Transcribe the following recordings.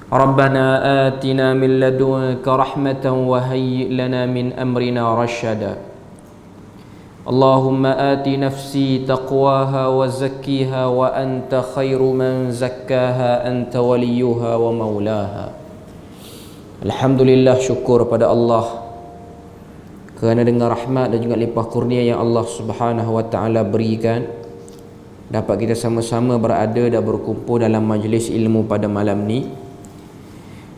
ربنا آتنا من لدنك رحمة وهيئ لنا من أمرنا رشدا اللهم آت نفسي تقواها وزكيها وأنت خير من زكاها أنت وليها ومولاها. Alhamdulillah, syukur pada Allah kerana dengan rahmat dan juga limpah kurnia yang Allah Subhanahu wa taala berikan, dapat kita sama-sama berada dan berkumpul dalam majlis ilmu pada malam ni.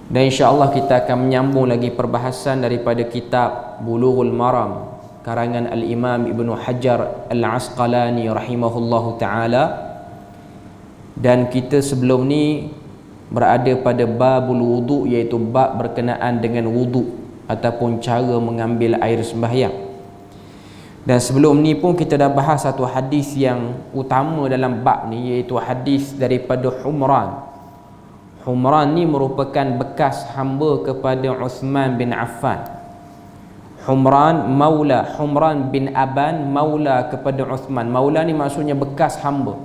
Dan insya-Allah kita akan menyambung lagi perbahasan daripada kitab Bulughul Maram karangan Al-Imam Ibnu Hajar Al-Asqalani rahimahullahu taala. Dan kita sebelum ni berada pada babul wudu, iaitu bab berkenaan dengan wudu ataupun cara mengambil air sembahyang. Dan sebelum ni pun kita dah bahas satu hadis yang utama dalam bab ni, iaitu hadis daripada Humran. Humran ni merupakan bekas hamba kepada Uthman bin Affan. Humran bin Aban maula kepada Uthman. Maula ni maksudnya bekas hamba.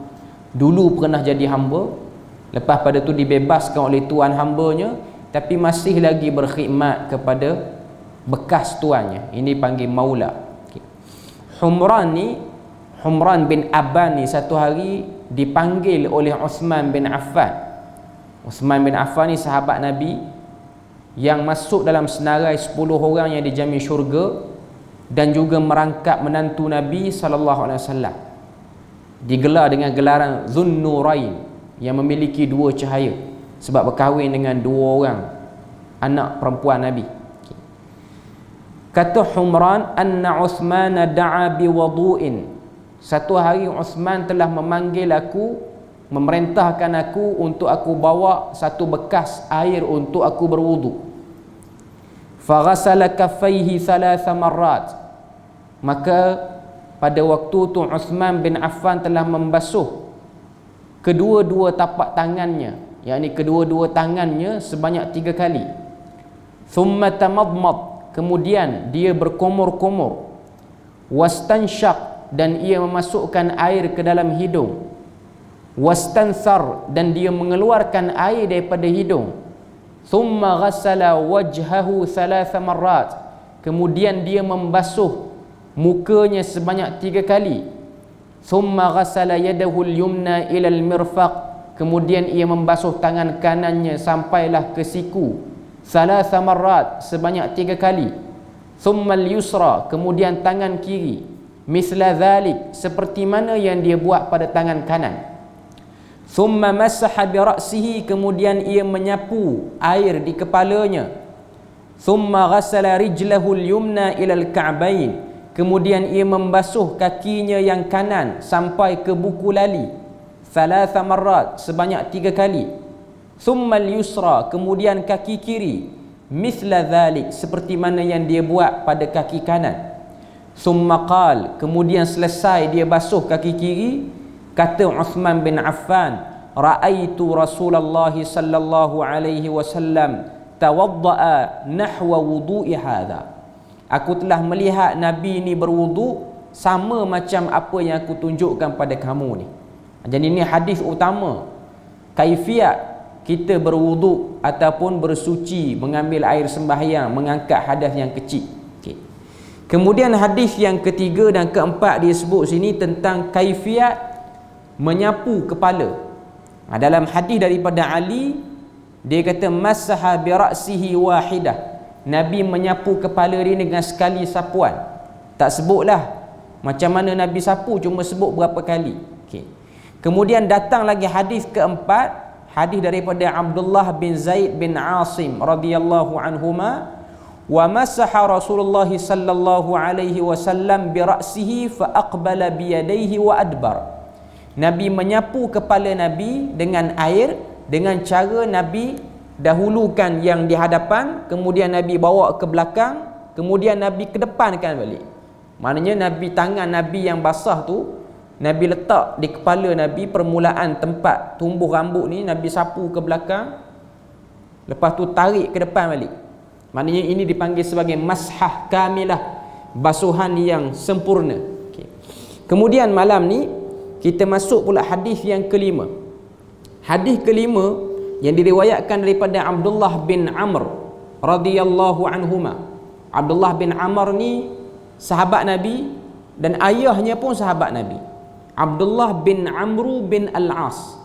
Dulu pernah jadi hamba, lepas pada tu dibebaskan oleh tuan hambanya, tapi masih lagi berkhidmat kepada bekas tuannya. Ini panggil maula. Humran bin Aban ni satu hari dipanggil oleh Uthman bin Affan. Uthman bin Affan ni sahabat Nabi yang masuk dalam senarai 10 orang yang dijamin syurga, dan juga merangkap menantu Nabi SAW. Digelar dengan gelaran Zunnurain, yang memiliki dua cahaya, sebab berkahwin dengan dua orang anak perempuan Nabi. Kata Humran, anna Uthman da'a biwudu'in. Satu hari Uthman telah memanggil aku, memerintahkan aku untuk aku bawa satu bekas air untuk aku berwudu. Faghasala kaffaihi thalatha marrat. Maka pada waktu tu Uthman bin Affan telah membasuh kedua-dua tapak tangannya, yakni kedua-dua tangannya sebanyak 3 kali. Thumma tamadmad, kemudian dia berkumur-kumur. Wastanshaq, dan ia memasukkan air ke dalam hidung. Wastansar, dan dia mengeluarkan air daripada hidung. Thumma ghassala wajhahu thalatha marrat, kemudian dia membasuh mukanya sebanyak 3 kali. Thumma ghassala yadahu al-yumna ila al-mirfaq, kemudian ia membasuh tangan kanannya sampailah ke siku. Thalatha marrat, sebanyak 3 kali. Thumma al-yusra, kemudian tangan kiri. Misla dhalik, seperti mana yang dia buat pada tangan kanan. Thumma masaha bi ra'sihi, kemudian ia menyapu air di kepalanya. Thumma ghassala rijlahu al-yumna ila al-ka'bain, kemudian ia membasuh kakinya yang kanan sampai ke buku lali. Thalatha marrat, sebanyak 3 kali. Thumma al-yusra, kemudian kaki kiri. Mithla dhalik, seperti mana yang dia buat pada kaki kanan. Thumma qal, kemudian selesai dia basuh kaki kiri, kata Uthman bin Affan, ra'aitu Rasulullah sallallahu alaihi wasallam tawadda'a nahwa wudu'i hadha. Aku telah melihat Nabi ni berwudu sama macam apa yang aku tunjukkan pada kamu ni. Jadi ini hadis utama kaifiat kita berwudu ataupun bersuci, mengambil air sembahyang, mengangkat hadas yang kecil. Okay. Kemudian hadis yang ketiga dan keempat dia sebut sini tentang kaifiat menyapu kepala. Dalam hadis daripada Ali, dia kata masaha bi ra'sihi wahidah. Nabi menyapu kepala dia dengan sekali sapuan. Tak sebutlah macam mana Nabi sapu, cuma sebut berapa kali. Okay. Kemudian datang lagi hadis keempat, hadis daripada Abdullah bin Zaid bin Asim radhiyallahu anhuma, wa masaha Rasulullah sallallahu alaihi wasallam bi ra'sihi fa aqbala bi yadayhi wa adbar. Nabi menyapu kepala Nabi dengan air, dengan cara Nabi dahulukan yang di hadapan, kemudian Nabi bawa ke belakang, kemudian Nabi kedepankan balik. Maknanya Nabi, tangan Nabi yang basah tu Nabi letak di kepala Nabi, permulaan tempat tumbuh rambut ni Nabi sapu ke belakang, lepas tu tarik ke depan balik. Maknanya ini dipanggil sebagai mashah kamilah, basuhan yang sempurna. Okay. Kemudian malam ni kita masuk pula hadis yang kelima. Hadis kelima yang diriwayatkan daripada Abdullah bin Amr radhiyallahu anhuma. Abdullah bin Amr ni sahabat Nabi dan ayahnya pun sahabat Nabi. Abdullah bin Amr bin Al-As.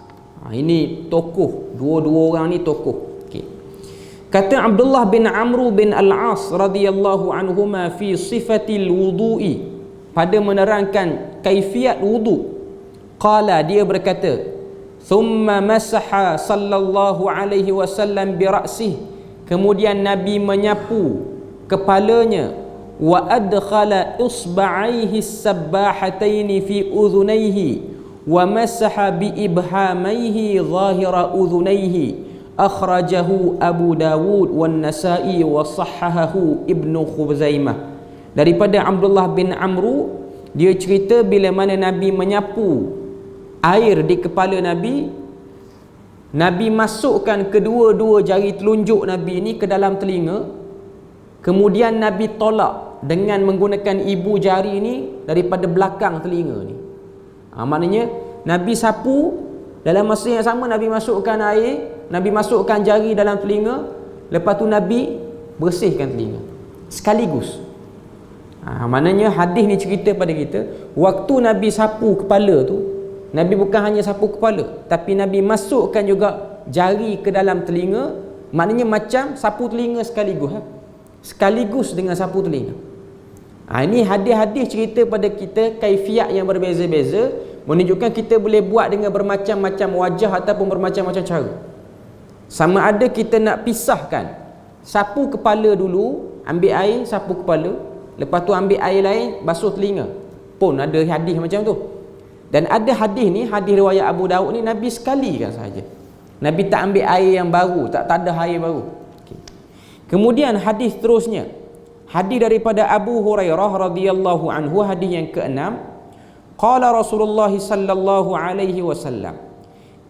Ini tokoh, dua-dua orang ni tokoh. Okay. Kata Abdullah bin Amr bin Al-As radhiyallahu anhuma fi sifatil wudu'i, pada menerangkan kaifiat wudu. Qala, dia berkata, thumma masaha sallallahu alaihi wasallam bi ra'sih, kemudian Nabi menyapu kepalanya, wa adkhala isba'aihi sabbahataini fi udhunaihi wa masaha bi ibhamaihi zahira udhunaihi. Akhrajahu Abu Dawud wan Nasa'i wa sahhahahu Ibnu Khuzaimah. Daripada Abdullah bin Amr, dia cerita bila mana Nabi menyapu air di kepala Nabi, Nabi masukkan kedua-dua jari telunjuk Nabi ni ke dalam telinga, kemudian Nabi tolak dengan menggunakan ibu jari ni daripada belakang telinga ni. Maknanya Nabi sapu, dalam masa yang sama Nabi masukkan air, Nabi masukkan jari dalam telinga, lepas tu Nabi bersihkan telinga sekaligus. Maknanya hadis ni cerita pada kita, waktu Nabi sapu kepala tu, Nabi bukan hanya sapu kepala, tapi Nabi masukkan juga jari ke dalam telinga. Maknanya macam sapu telinga sekaligus, sekaligus dengan sapu telinga. Ini hadis-hadis cerita pada kita kaifiat yang berbeza-beza, menunjukkan kita boleh buat dengan bermacam-macam wajah ataupun bermacam-macam cara. Sama ada kita nak pisahkan, sapu kepala dulu, ambil air sapu kepala, lepas tu ambil air lain basuh telinga, pun ada hadis macam tu. Dan ada hadis ni, hadis riwayat Abu Daud ni, Nabi sekali kan sahaja. Nabi tak ambil air yang baru, tak ada air baru. Okay. Kemudian hadis terusnya, hadis daripada Abu Hurairah radhiyallahu anhu, hadis yang ke-6. Qala Rasulullah sallallahu alaihi wasallam,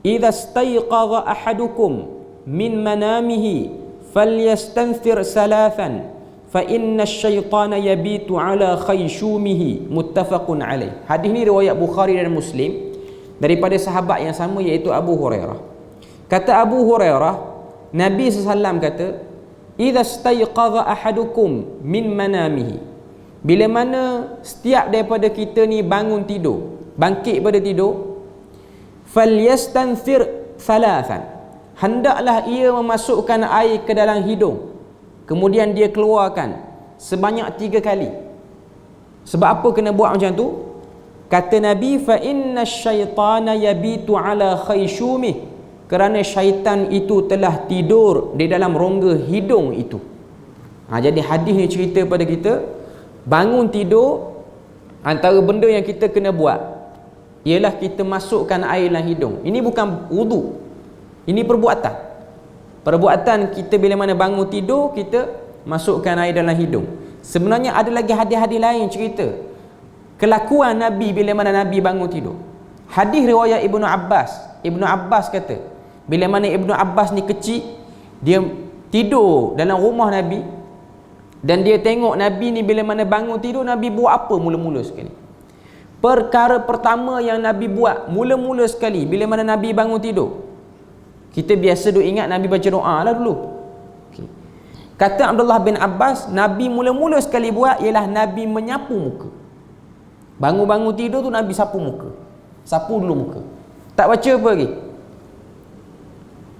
"Idza istayqadha ahadukum min manamihi falyastanthir salatan fa inna asyaitana yabitu ala khayshumihi." Muttafaqun alaih. Hadis ni riwayat Bukhari dan Muslim daripada sahabat yang sama, iaitu Abu Hurairah. Kata Abu Hurairah, Nabi SAW kata, idza istayqadha ahadukum min manamihi, bila mana setiap daripada kita ni bangun tidur, bangkit pada tidur, falyastanthir thalathan, hendaklah ia memasukkan air ke dalam hidung, kemudian dia keluarkan sebanyak 3 kali. Sebab apa kena buat macam tu? Kata Nabi, fa inna syaitana yabitu ala khayshumih, kerana syaitan itu telah tidur di dalam rongga hidung itu. Jadi hadis ni cerita pada kita, bangun tidur, antara benda yang kita kena buat ialah kita masukkan air dalam hidung. Ini bukan wudu, ini perbuatan. Perbuatan kita bila mana bangun tidur, kita masukkan air dalam hidung. Sebenarnya ada lagi hadis-hadis lain cerita kelakuan Nabi bila mana Nabi bangun tidur. Hadis riwayat Ibnu Abbas. Ibnu Abbas kata, bila mana Ibnu Abbas ni kecil, dia tidur dalam rumah Nabi, dan dia tengok Nabi ni bila mana bangun tidur, Nabi buat apa mula-mula sekali? Perkara pertama yang Nabi buat mula-mula sekali bila mana Nabi bangun tidur, kita biasa duk ingat Nabi baca doa lah dulu. Okay. Kata Abdullah bin Abbas, Nabi mula-mula sekali buat ialah Nabi menyapu muka. Bangun-bangun tidur tu Nabi sapu muka. Sapu dulu muka, tak baca apa lagi.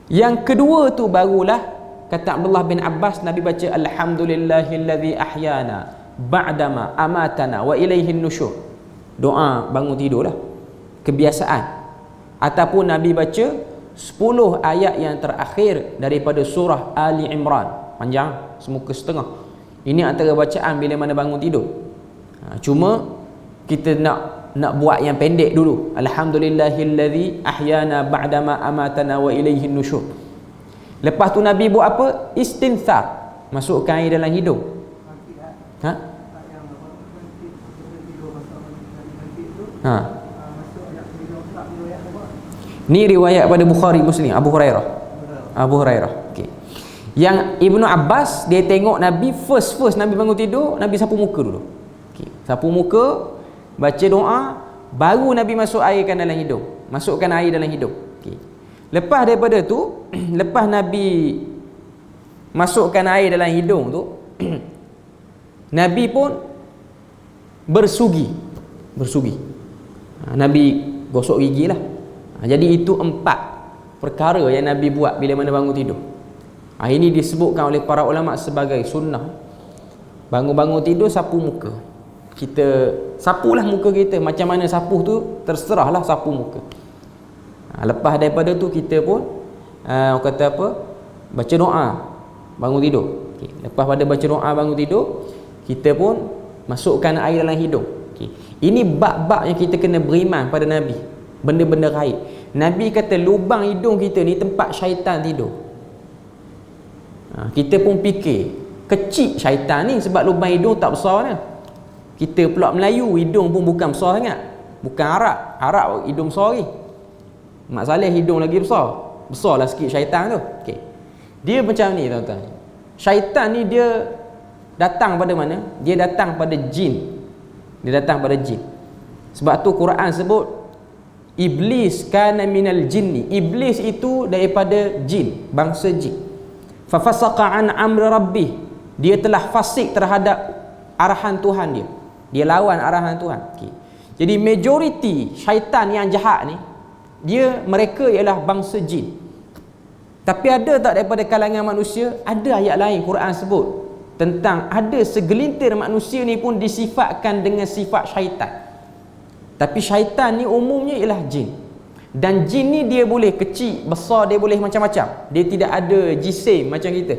Yang kedua tu barulah, kata Abdullah bin Abbas, Nabi baca alhamdulillahillazi ahyana ba'dama amatana wa ilaihin nusyur. Doa bangun tidur lah, kebiasaan. Ataupun Nabi baca 10 ayat yang terakhir daripada surah Ali Imran, panjang, semuka setengah. Ini antara bacaan bila mana bangun tidur. Cuma kita nak buat yang pendek dulu. Alhamdulillahillazi ahyana ba'dama amatana wa ilaihin nusyur. Lepas tu Nabi buat apa? Istinthar, masukkan air dalam hidung. Ni riwayat pada Bukhari Muslim, Abu Hurairah. Okay. Yang Ibnu Abbas, dia tengok Nabi first Nabi bangun tidur, Nabi sapu muka dulu. Okay. Sapu muka, baca doa, baru Nabi masuk air dalam hidung, masukkan air dalam hidung. Okay. Lepas daripada tu, lepas Nabi masukkan air dalam hidung tu, Nabi pun bersugi. Nabi gosok gigi lah. Jadi itu 4 perkara yang Nabi buat bila mana bangun tidur. Ini disebutkan oleh para ulama sebagai sunnah. Bangun-bangun tidur sapu muka. Kita sapulah muka kita. Macam mana sapu tu terserahlah sapu muka. Lepas daripada tu kita pun kata apa? Baca doa bangun tidur. Lepas pada baca doa bangun tidur, kita pun masukkan air dalam hidung. Ini bab-bab yang kita kena beriman pada Nabi. Benda-benda gaib. Nabi kata lubang hidung kita ni tempat syaitan tidur. Kita pun fikir kecil syaitan ni sebab lubang hidung tak besar kan. Kita pula Melayu, hidung pun bukan besar sangat. Bukan Arab hidung besar lagi. Mak Saleh hidung lagi besar. Besarlah sikit syaitan tu. Dia macam ni tuan-tuan. Syaitan ni dia datang pada mana? Dia datang pada jin. Sebab tu Quran sebut Iblis kana minal jinni. Iblis itu daripada jin, bangsa jin. Fa fasaqa an amri rabbih. Dia telah fasik terhadap arahan Tuhan dia. Dia lawan arahan Tuhan. Jadi majoriti syaitan yang jahat ni, mereka ialah bangsa jin. Tapi ada tak daripada kalangan manusia? Ada ayat lain Quran sebut tentang ada segelintir manusia ni pun disifatkan dengan sifat syaitan. Tapi syaitan ni umumnya ialah jin. Dan jin ni dia boleh kecil, besar, dia boleh macam-macam. Dia tidak ada jisim macam kita.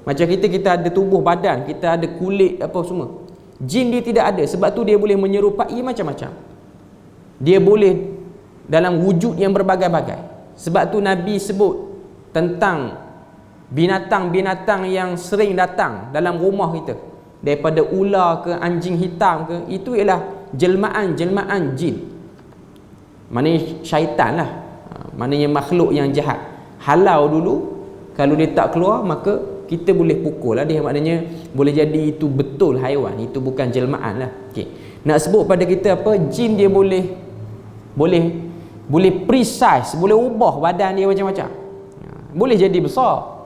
Macam kita ada tubuh badan, kita ada kulit apa semua. Jin dia tidak ada. Sebab tu dia boleh menyerupai macam-macam. Dia boleh dalam wujud yang berbagai-bagai. Sebab tu Nabi sebut tentang binatang-binatang yang sering datang dalam rumah kita, daripada ular ke anjing hitam ke, itu ialah jelmaan-jelmaan jin. Maknanya syaitan lah. Maknanya makhluk yang jahat. Halau dulu, kalau dia tak keluar maka kita boleh pukul lah dia. Maknanya boleh jadi itu betul haiwan, itu bukan jelmaan lah. Nak sebut pada kita apa? Jin dia boleh precise, boleh ubah badan dia macam-macam. Boleh jadi besar.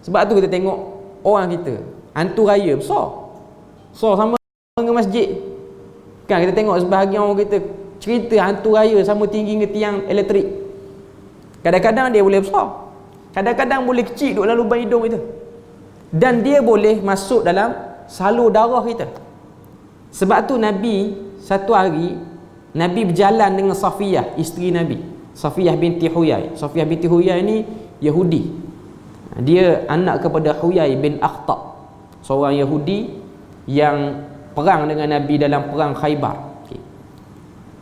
Sebab tu kita tengok orang kita, hantu raya besar sama dengan masjid kan. Kita tengok sebahagian orang kita cerita hantu raya sama tinggi dengan tiang elektrik. Kadang-kadang dia boleh besar, kadang-kadang boleh kecil duduk dalam lubang hidung kita. Dan dia boleh masuk dalam salur darah kita. Sebab tu Nabi satu hari Nabi berjalan dengan Safiyah, isteri Nabi, Safiyah binti Huyai. Safiyah binti Huyai ni Yahudi. Dia anak kepada Huyai bin Akhtab, seorang Yahudi yang perang dengan Nabi dalam perang Khaybar.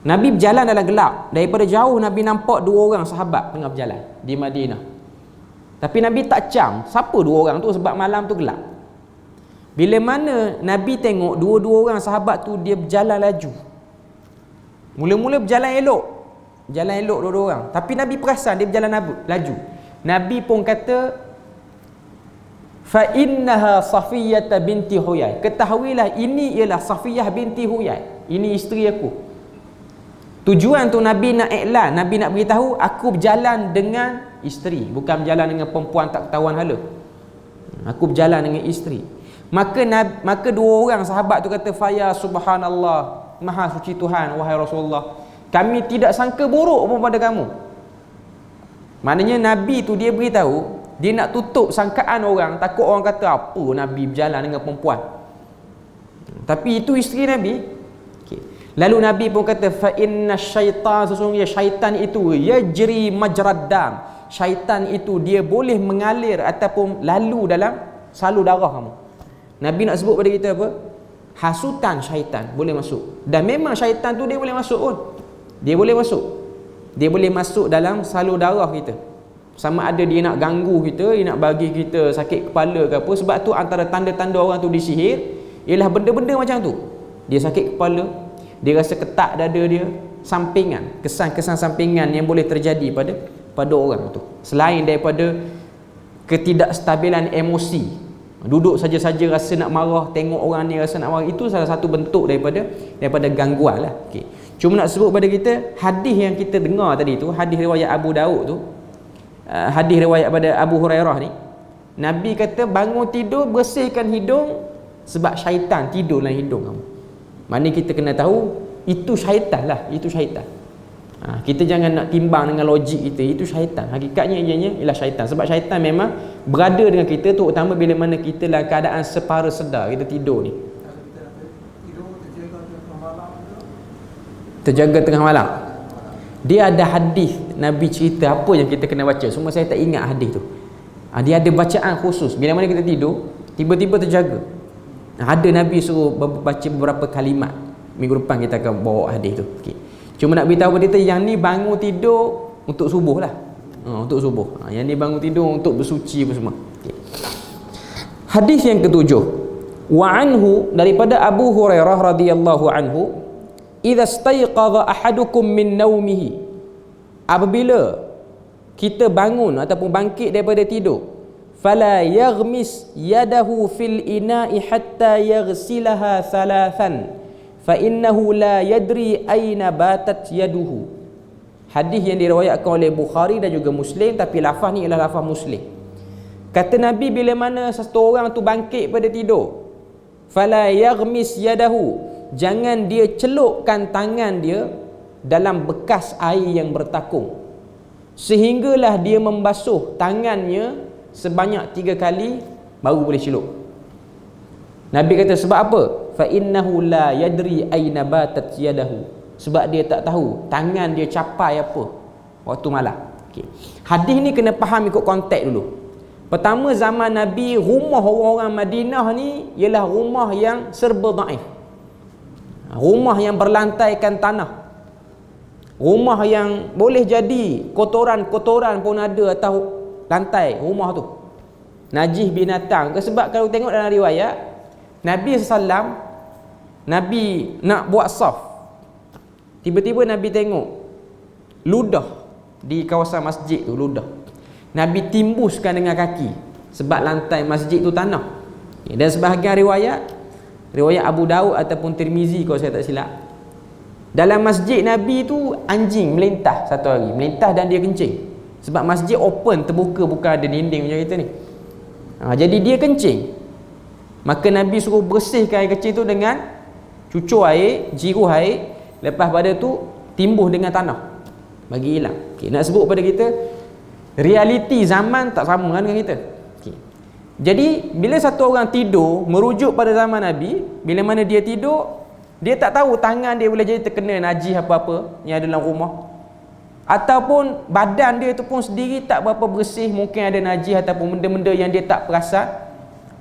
Nabi berjalan dalam gelap. Daripada jauh Nabi nampak 2 orang sahabat tengah berjalan di Madinah. Tapi Nabi tak cam siapa 2 orang tu sebab malam tu gelap. Bila mana Nabi tengok 2 orang sahabat tu dia berjalan laju. Mula-mula berjalan elok. Jalan elok 2 orang. Tapi Nabi perasan dia berjalan laju. Nabi pun kata, fa innaha Safiyah binti Huyai. Ketahuilah ini ialah Safiyah binti Huyai. Ini isteri aku. Tujuan tu Nabi nak iklan, Nabi nak beritahu aku berjalan dengan isteri, bukan berjalan dengan perempuan tak ketahuan hala. Aku berjalan dengan isteri. Maka 2 orang sahabat tu kata, fa ya subhanallah, maha suci Tuhan wahai Rasulullah, kami tidak sangka buruk pun pada kamu. Maknanya Nabi tu dia beritahu, dia nak tutup sangkaan orang, takut orang kata apa Nabi berjalan dengan perempuan. Tapi itu isteri Nabi. Lalu Nabi pun kata, fa inna syaitan, sesungguhnya syaitan itu yajri majrad dam. Syaitan itu dia boleh mengalir ataupun lalu dalam salur darah kamu. Nabi nak sebut pada kita apa? Hasutan syaitan boleh masuk. Dan memang syaitan tu dia boleh masuk pun. Dia boleh masuk. Dia boleh masuk dalam salur darah kita. Sama ada dia nak ganggu kita, dia nak bagi kita sakit kepala ke apa. Sebab tu antara tanda-tanda orang tu disihir ialah benda-benda macam tu. Dia sakit kepala, dia rasa ketak dada dia, sampingan, kesan-kesan sampingan yang boleh terjadi pada orang tu. Selain daripada ketidakstabilan emosi, duduk saja-saja rasa nak marah, tengok orang ni rasa nak marah, itu salah satu bentuk daripada gangguan lah. Cuma nak sebut pada kita, hadis yang kita dengar tadi tu, hadis riwayat Abu Daud tu, hadis riwayat pada Abu Hurairah ni, Nabi kata bangun tidur bersihkan hidung sebab syaitan tidur dalam hidung kamu. Mana kita kena tahu itu syaitan lah, itu syaitan. Kita jangan nak timbang dengan logik kita, itu syaitan. Hakikatnya ianya ialah syaitan. Sebab syaitan memang berada dengan kita, terutama bila mana kita dalam keadaan separa sedar, kita tidur ni. Terjaga tengah malam. Dia ada hadis Nabi cerita apa yang kita kena baca. Semua saya tak ingat hadis tu. Dia ada bacaan khusus bila mana kita tidur tiba-tiba terjaga. Ada Nabi suruh baca beberapa kalimat. Minggu depan kita akan bawa hadis tu. Okay. Cuma nak beritahu pada kita yang ni bangun tidur untuk subuh lah. Untuk subuh. Yang ni bangun tidur untuk bersuci apa semua. Okay. Hadis yang ketujuh. Wa anhu, daripada Abu Hurairah radhiyallahu anhu, idza stayqadha ahadukum min naumihi, apabila kita bangun ataupun bangkit daripada tidur, fala yaghmis yadahu fil ina'i hatta yaghsilaha thalathan fa innahu la yadri aina batat yaduhu. Hadis yang diriwayatkan oleh Bukhari dan juga Muslim, tapi lafaz ni ialah lafaz Muslim. Kata Nabi, bila mana satu orang tu bangkit pada tidur, fala yaghmis yadahu, jangan dia celupkan tangan dia dalam bekas air yang bertakung sehinggalah dia membasuh tangannya sebanyak 3 kali baru boleh celup. Nabi kata sebab apa? Fa innahu la yadri aina batat yadahu, sebab dia tak tahu tangan dia capai apa waktu malam. Okay. Hadis ni kena faham ikut konteks dulu. Pertama, zaman Nabi, rumah orang-orang Madinah ni ialah rumah yang serba dhaif. Rumah yang berlantaikan tanah, rumah yang boleh jadi kotoran-kotoran pun ada atas lantai rumah tu, najis binatang ke. Sebab kalau tengok dalam riwayat, Nabi SAW, Nabi nak buat saf, tiba-tiba Nabi tengok ludah di kawasan masjid tu, ludah. Nabi timbuskan dengan kaki sebab lantai masjid tu tanah. Dan sebahagian riwayat Abu Daud ataupun Tirmizi kalau saya tak silap, dalam masjid Nabi tu anjing melintah satu hari, melintah dan dia kencing. Sebab masjid open, terbuka, bukan ada dinding macam kita ni. Jadi dia kencing. Maka Nabi suruh bersihkan air kecil tu dengan cucur air, jiruh air, lepas pada tu timbuh dengan tanah bagi hilang. Okay, nak sebut pada kita realiti zaman tak sama dengan kita. Okay. Jadi bila satu orang tidur, merujuk pada zaman Nabi, bila mana dia tidur, dia tak tahu tangan dia boleh jadi terkena najis apa-apa yang ada dalam rumah, ataupun badan dia tu pun sendiri tak berapa bersih, mungkin ada najis ataupun benda-benda yang dia tak perasan.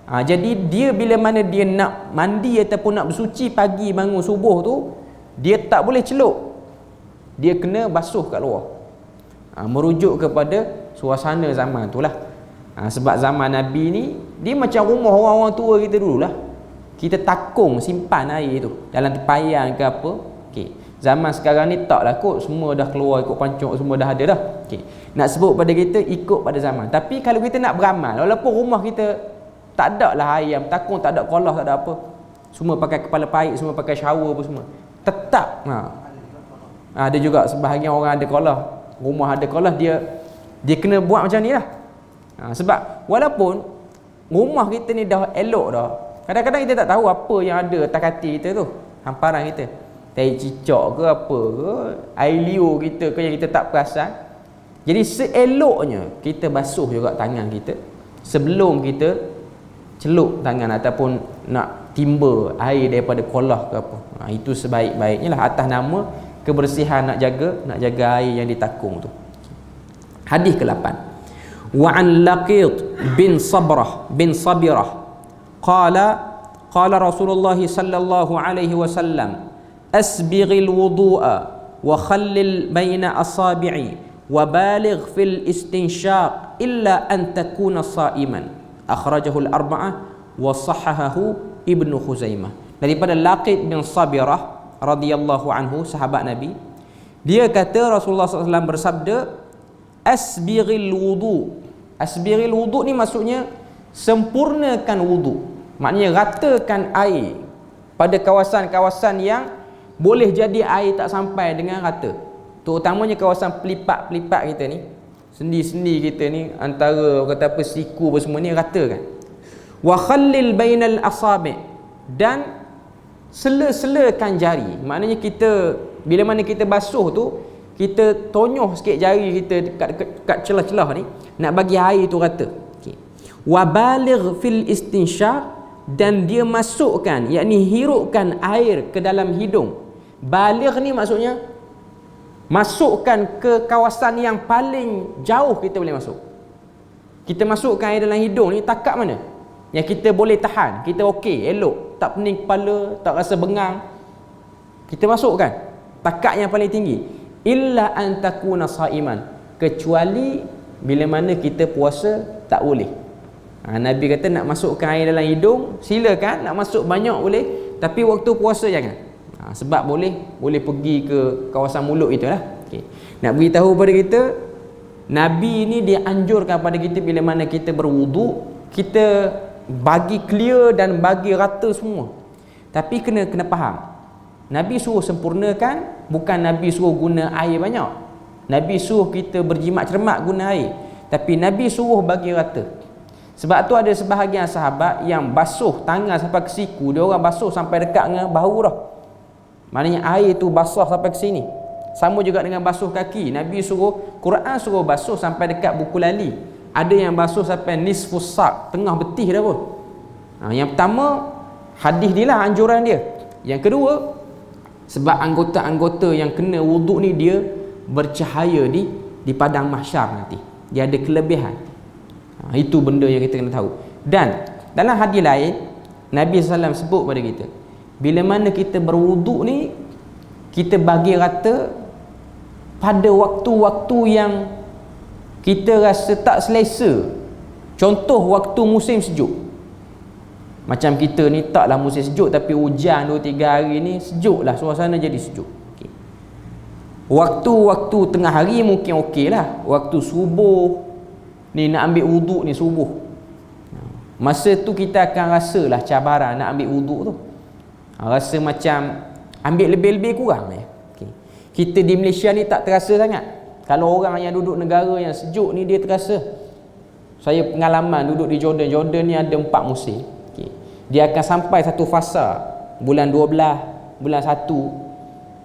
Jadi dia bila mana dia nak mandi ataupun nak bersuci pagi bangun subuh tu, dia tak boleh celup, dia kena basuh kat luar. Merujuk kepada suasana zaman tu lah. Sebab zaman Nabi ni dia macam rumah orang-orang tua kita dululah. Kita takung simpan air tu dalam tepayan ke apa. Okay. Zaman sekarang ni taklah kot, semua dah keluar ikut pancuk, semua dah ada dah. Okay. Nak sebut pada kita ikut pada zaman. Tapi kalau kita nak beramal, walaupun rumah kita tak ada lah ayam, takung tak ada kolah, tak ada apa, semua pakai kepala paik, semua pakai shower apa semua, tetap ada juga sebahagian orang ada kolah, rumah ada kolah, dia kena buat macam ni lah. Sebab walaupun rumah kita ni dah elok dah, kadang-kadang kita tak tahu apa yang ada atas kaki kita tu, hamparan kita, tai cicak ke apa ke, air liur kita ke yang kita tak perasan. Jadi seeloknya kita basuh juga tangan kita sebelum kita celup tangan ataupun nak timba air daripada kolah ke apa. Itu sebaik-baiknya lah, atas nama kebersihan, nak jaga air yang ditakung tu. Hadis ke-8. Wa an Laqit bin Sabirah qala Rasulullah sallallahu alaihi wasallam asbighil wudu'a wa khallil baina asabi'i wa baligh fil istinshaq illa an takuna sa'iman. Akhrajahu al-arba'ah wa sahahahu Ibnu Khuzaimah. Daripada Laqit bin Sabirah radhiyallahu anhu, sahabat Nabi, dia kata Rasulullah SAW bersabda, asbighil wudu. Asbighil wudu ni maksudnya sempurnakan wudu, maknanya ratakan air pada kawasan-kawasan yang boleh jadi air tak sampai dengan rata, terutamanya kawasan pelipat-pelipat kita ni. Sendi-sendi kita ni antara kata apa siku apa semua ni rata kan. Wa khallil bainal asabi', dan sela-selakan jari. Maknanya kita bila mana kita basuh tu, kita tonyoh sikit jari kita dekat celah-celah ni nak bagi air tu rata. Okey. Wa baligh fil istinsyaq, dan dia masukkan, yakni hirupkan air ke dalam hidung. Baligh ni maksudnya masukkan ke kawasan yang paling jauh kita boleh masuk. Kita masukkan air dalam hidung ni takat mana yang kita boleh tahan, kita okey, elok, tak pening kepala, tak rasa bengang, kita masukkan takat yang paling tinggi. Illa an takuna saiman, kecuali bila mana kita puasa tak boleh. Nabi kata nak masukkan air dalam hidung silakan, nak masuk banyak boleh, tapi waktu puasa jangan. Sebab boleh pergi ke kawasan mulut itulah. Okay. Nak beritahu pada kita, Nabi ni dia anjurkan pada kita bila mana kita berwuduk, kita bagi clear dan bagi rata semua. Tapi kena faham, Nabi suruh sempurnakan, bukan Nabi suruh guna air banyak. Nabi suruh kita berjimat cermat guna air, tapi Nabi suruh bagi rata. Sebab tu ada sebahagian sahabat yang basuh tangan sampai ke siku, dia orang basuh sampai dekat dengan bahu dah. Maknanya air tu basah sampai ke sini. Sama juga dengan basuh kaki. Nabi suruh, Quran suruh basuh sampai dekat buku lali. Ada yang basuh sampai nisfus sak, tengah betih dah pun. Yang pertama, hadis ni lah anjuran dia. Yang kedua, sebab anggota-anggota yang kena wuduk ni dia bercahaya di padang mahsyar nanti. Dia ada kelebihan. Itu benda yang kita kena tahu. Dan dalam hadis lain, Nabi SAW sebut pada kita, bila mana kita berwuduk ni, kita bagi rata pada waktu-waktu yang kita rasa tak selesa. Contoh waktu musim sejuk. Macam kita ni taklah musim sejuk, tapi hujan 2-3 hari ni sejuk lah, suasana jadi sejuk. Okay. Waktu-waktu tengah hari mungkin okey lah. Waktu subuh ni nak ambil wuduk ni subuh, masa tu kita akan rasalah cabaran nak ambil wuduk tu. Rasa macam ambil lebih-lebih kurang ya. Okay. Kita di Malaysia ni tak terasa sangat. Kalau orang yang duduk negara yang sejuk ni dia terasa. Saya pengalaman duduk di Jordan. Jordan ni ada 4 musim. Okay. Dia akan sampai satu fasa bulan 12, bulan 1,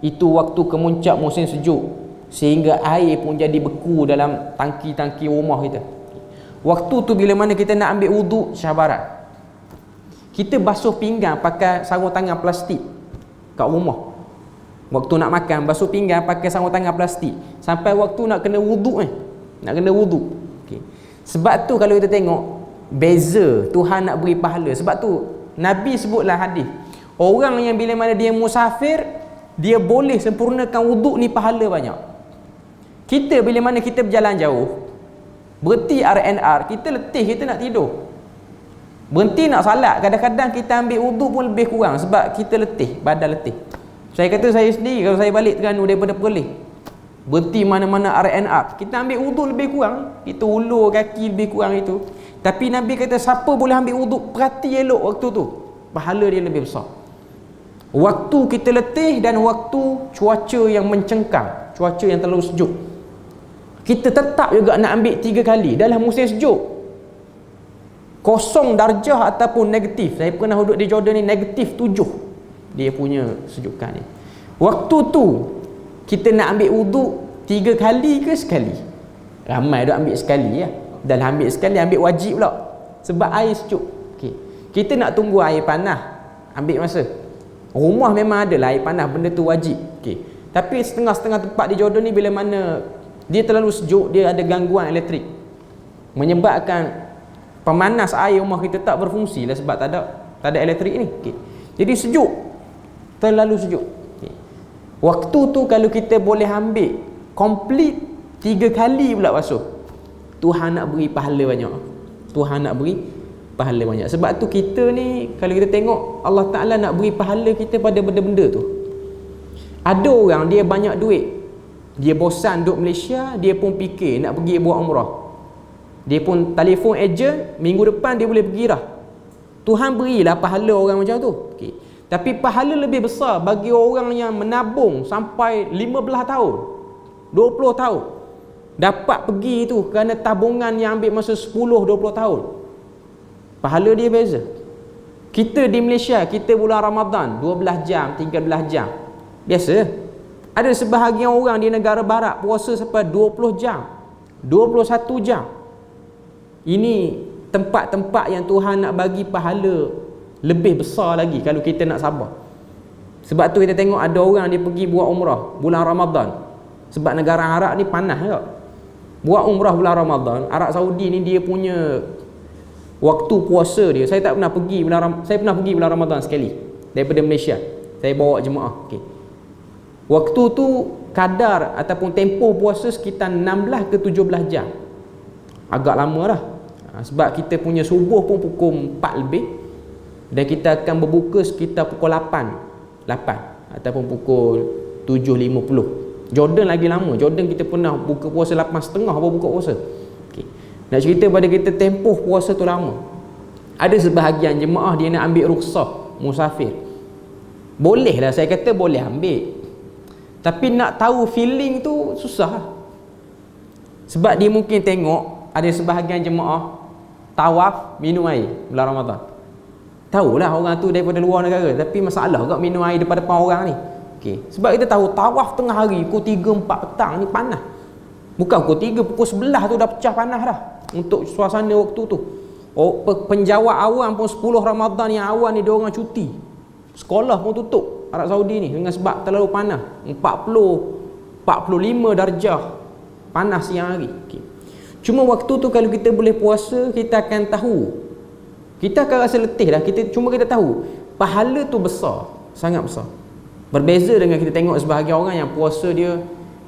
itu waktu kemuncak musim sejuk, sehingga air pun jadi beku dalam tangki-tangki rumah kita. Waktu tu bila mana kita nak ambil wuduk, syabaran. Kita basuh pinggang pakai sarung tangan plastik kat rumah. Waktu nak makan, basuh pinggang pakai sarung tangan plastik. Sampai waktu nak kena wuduk nak kena wuduk. Okay. Sebab tu kalau kita tengok beza Tuhan nak beri pahala. Sebab tu Nabi sebutlah hadis, orang yang bila mana dia musafir, dia boleh sempurnakan wuduk ni pahala banyak. Kita bila mana kita berjalan jauh, berhenti R&R, kita letih, kita nak tidur. Berhenti nak salat, kadang-kadang kita ambil wuduk pun lebih kurang sebab kita letih, badan letih. Saya kata saya sendiri, kalau saya balik Terengganu daripada Perlis, berhenti mana-mana R&R, kita ambil wuduk lebih kurang, kita ulur kaki lebih kurang itu. Tapi Nabi kata siapa boleh ambil wuduk, perhati elok waktu tu, pahala dia lebih besar. Waktu kita letih dan waktu cuaca yang mencengkam, cuaca yang terlalu sejuk, kita tetap juga nak ambil 3 kali dalam musim sejuk. 0 darjah ataupun negatif. Saya pernah duduk di Jordan ni, negatif 7 dia punya sejukan ni. Waktu tu kita nak ambil wuduk 3 kali ke sekali? Ramai duk ambil sekali ya. Dan ambil sekali, ambil wajib pula sebab air sejuk. Okay. Kita nak tunggu air panas, ambil masa. Rumah memang ada lah air panas, benda tu wajib. Okay. Tapi setengah-setengah tempat di Jordan ni, bila mana dia terlalu sejuk, dia ada gangguan elektrik, menyebabkan pemanas air rumah kita tak berfungsi lah, sebab tak ada elektrik ni. Okay. Jadi sejuk, terlalu sejuk. Okay. Waktu tu kalau kita boleh ambil complete 3 kali pula basuh, Tuhan nak beri pahala banyak. Tuhan nak beri pahala banyak. Sebab tu kita ni, kalau kita tengok, Allah Ta'ala nak beri pahala kita pada benda-benda tu. Ada orang dia banyak duit, dia bosan duduk Malaysia, dia pun fikir nak pergi buat umrah. Dia pun telefon ejen, minggu depan dia boleh pergi dah. Tuhan berilah pahala orang macam tu. Okay. Tapi pahala lebih besar bagi orang yang menabung sampai 15 tahun, 20 tahun. dapat pergi tu kerana tabungan yang ambil masa 10-20 tahun, pahala dia beza. Kita di Malaysia, kita bulan Ramadan 12 jam, 13 jam biasa. Ada sebahagian orang di negara barat puasa sampai 20 jam, 21 jam. Ini tempat-tempat yang Tuhan nak bagi pahala lebih besar lagi kalau kita nak sabar. Sebab tu kita tengok ada orang dia pergi buat umrah bulan Ramadan. Sebab negara Arab ni panas tak? Buat umrah bulan Ramadan, Arab Saudi ni dia punya waktu puasa dia. Saya pernah pergi bulan Ramadan sekali daripada Malaysia. Saya bawa jemaah. Okey. Waktu tu kadar ataupun tempoh puasa sekitar 16 ke 17 jam. Agak lama dah. Sebab kita punya subuh pun pukul 4 lebih dan kita akan berbuka sekitar pukul 8 ataupun pukul 7.50. Jordan lagi lama. Jordan kita pernah buka puasa 8.30 baru buka puasa. Okay. Nak cerita pada kita tempoh puasa tu lama. Ada sebahagian jemaah dia nak ambil rukhsah musafir. Boleh lah, saya kata boleh ambil. Tapi nak tahu feeling tu susah. Sebab dia mungkin tengok ada sebahagian jemaah tawaf minum air bulan Ramadan. Tahulah orang tu daripada luar negara, tapi masalah kat minum air depan-depan orang ni. Okey, sebab kita tahu tawaf tengah hari pukul 3-4 petang ni panas. Bukan pukul 3, pukul 11 tu dah pecah panas dah untuk suasana waktu tu. Oh, penjawat awam pun 10 Ramadan yang awal ni dia orang cuti. Sekolah pun tutup Arab Saudi ni dengan sebab terlalu panas. 45 darjah panas siang hari. Okey. Cuma waktu tu kalau kita boleh puasa, kita akan tahu. Kita akan rasa letih dah. Kita tahu pahala tu besar, sangat besar. Berbeza dengan kita tengok sebahagian orang yang puasa dia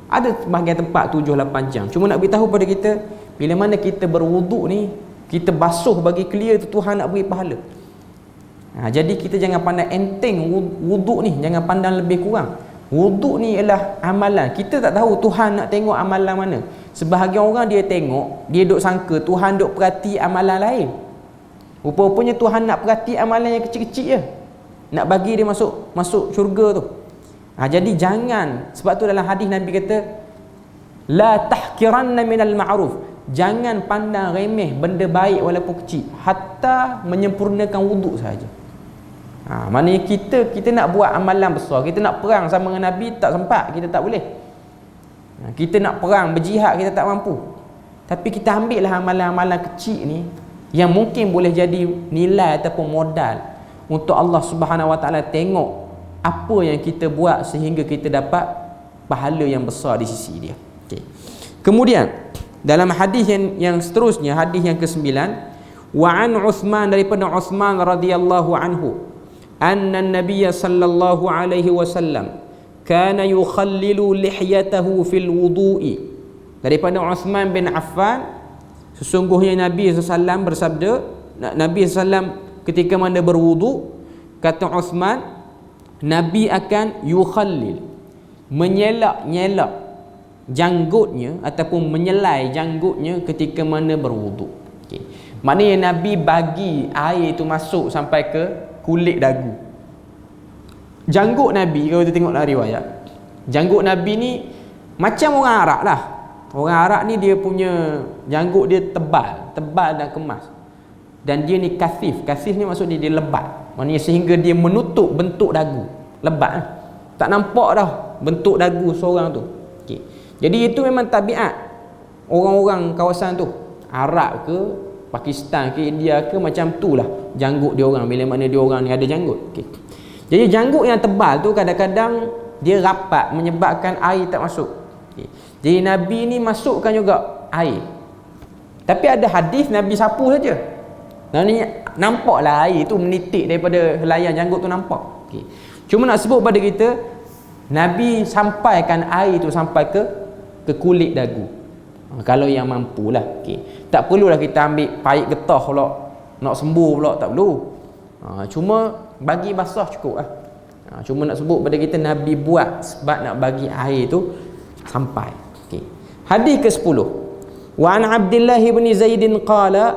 ada sebahagian tempat 7-8 jam. Cuma nak beritahu pada kita, bila mana kita berwuduk ni, kita basuh bagi clear tu, Tuhan nak beri pahala. Jadi kita jangan pandang enteng wuduk ni, jangan pandang lebih kurang. Wuduk ni ialah amalan. Kita tak tahu Tuhan nak tengok amalan mana. Sebahagian orang dia tengok, dia duk sangka Tuhan duk perhati amalan lain. Rupa-rupanya Tuhan nak perhati amalan yang kecil-kecil je, nak bagi dia masuk syurga tu. Jadi jangan, sebab tu dalam hadis Nabi kata la tahkiranna minal ma'ruf, jangan pandang remeh benda baik walaupun kecil, hatta menyempurnakan wuduk saja. Maknanya kita nak buat amalan besar, kita nak perang sama dengan Nabi, tak sempat, kita tak boleh. Kita nak perang berjihad, kita tak mampu. Tapi kita ambil lah amalan-amalan kecil ni yang mungkin boleh jadi nilai ataupun modal untuk Allah Subhanahu Wa Taala tengok apa yang kita buat sehingga kita dapat pahala yang besar di sisi dia. Okay. Kemudian dalam hadis yang seterusnya, hadis yang ke-9, wa an Uthman, daripada Uthman radhiyallahu anhu, anna an-nabiy sallallahu alaihi wasallam kana yukhallilu lihyatahu fil wudu'i. Daripada Uthman bin Affan, sesungguhnya Nabi SAW bersabda, Nabi SAW ketika mana berwudu, kata Uthman, Nabi akan yukhallil, menyelak-nyelak janggutnya ataupun menyelai janggutnya ketika mana berwudu. Okay. Maknanya Nabi bagi air itu masuk sampai ke kulit dagu. Janggut Nabi, kalau kita tengok dalam riwayat, janggut Nabi ni macam orang Arab lah. Orang Arab ni dia punya janggut dia tebal dan kemas. Dan dia ni kasif. Kasif ni maksudnya dia lebat. Maksudnya sehingga dia menutup bentuk dagu. Lebat lah. Tak nampak dah bentuk dagu seorang tu. Okay. Jadi itu memang tabiat orang-orang kawasan tu. Arab ke, Pakistan ke, India ke, macam tu lah janggut dia orang. Bila mana dia orang ni ada janggut. Okay. Jadi janggut yang tebal tu kadang-kadang dia rapat menyebabkan air tak masuk. Okay. Jadi Nabi ni masukkan juga air. Tapi ada hadis Nabi sapu saja. Nampaklah air tu menitik daripada helaian janggut tu, nampak. Okay. Cuma nak sebut pada kita, Nabi sampaikan air tu sampai ke kulit dagu. Kalau yang mampulah. Okay. Tak perlulah kita ambil paik getah pula, nak sembuh pula, tak perlu. Cuma bagi basah cukup lah. Cuma nak sebut pada kita Nabi buat sebab nak bagi air tu sampai. Okay. Hadis ke-10. Wa an Abdullah bin Zaid qala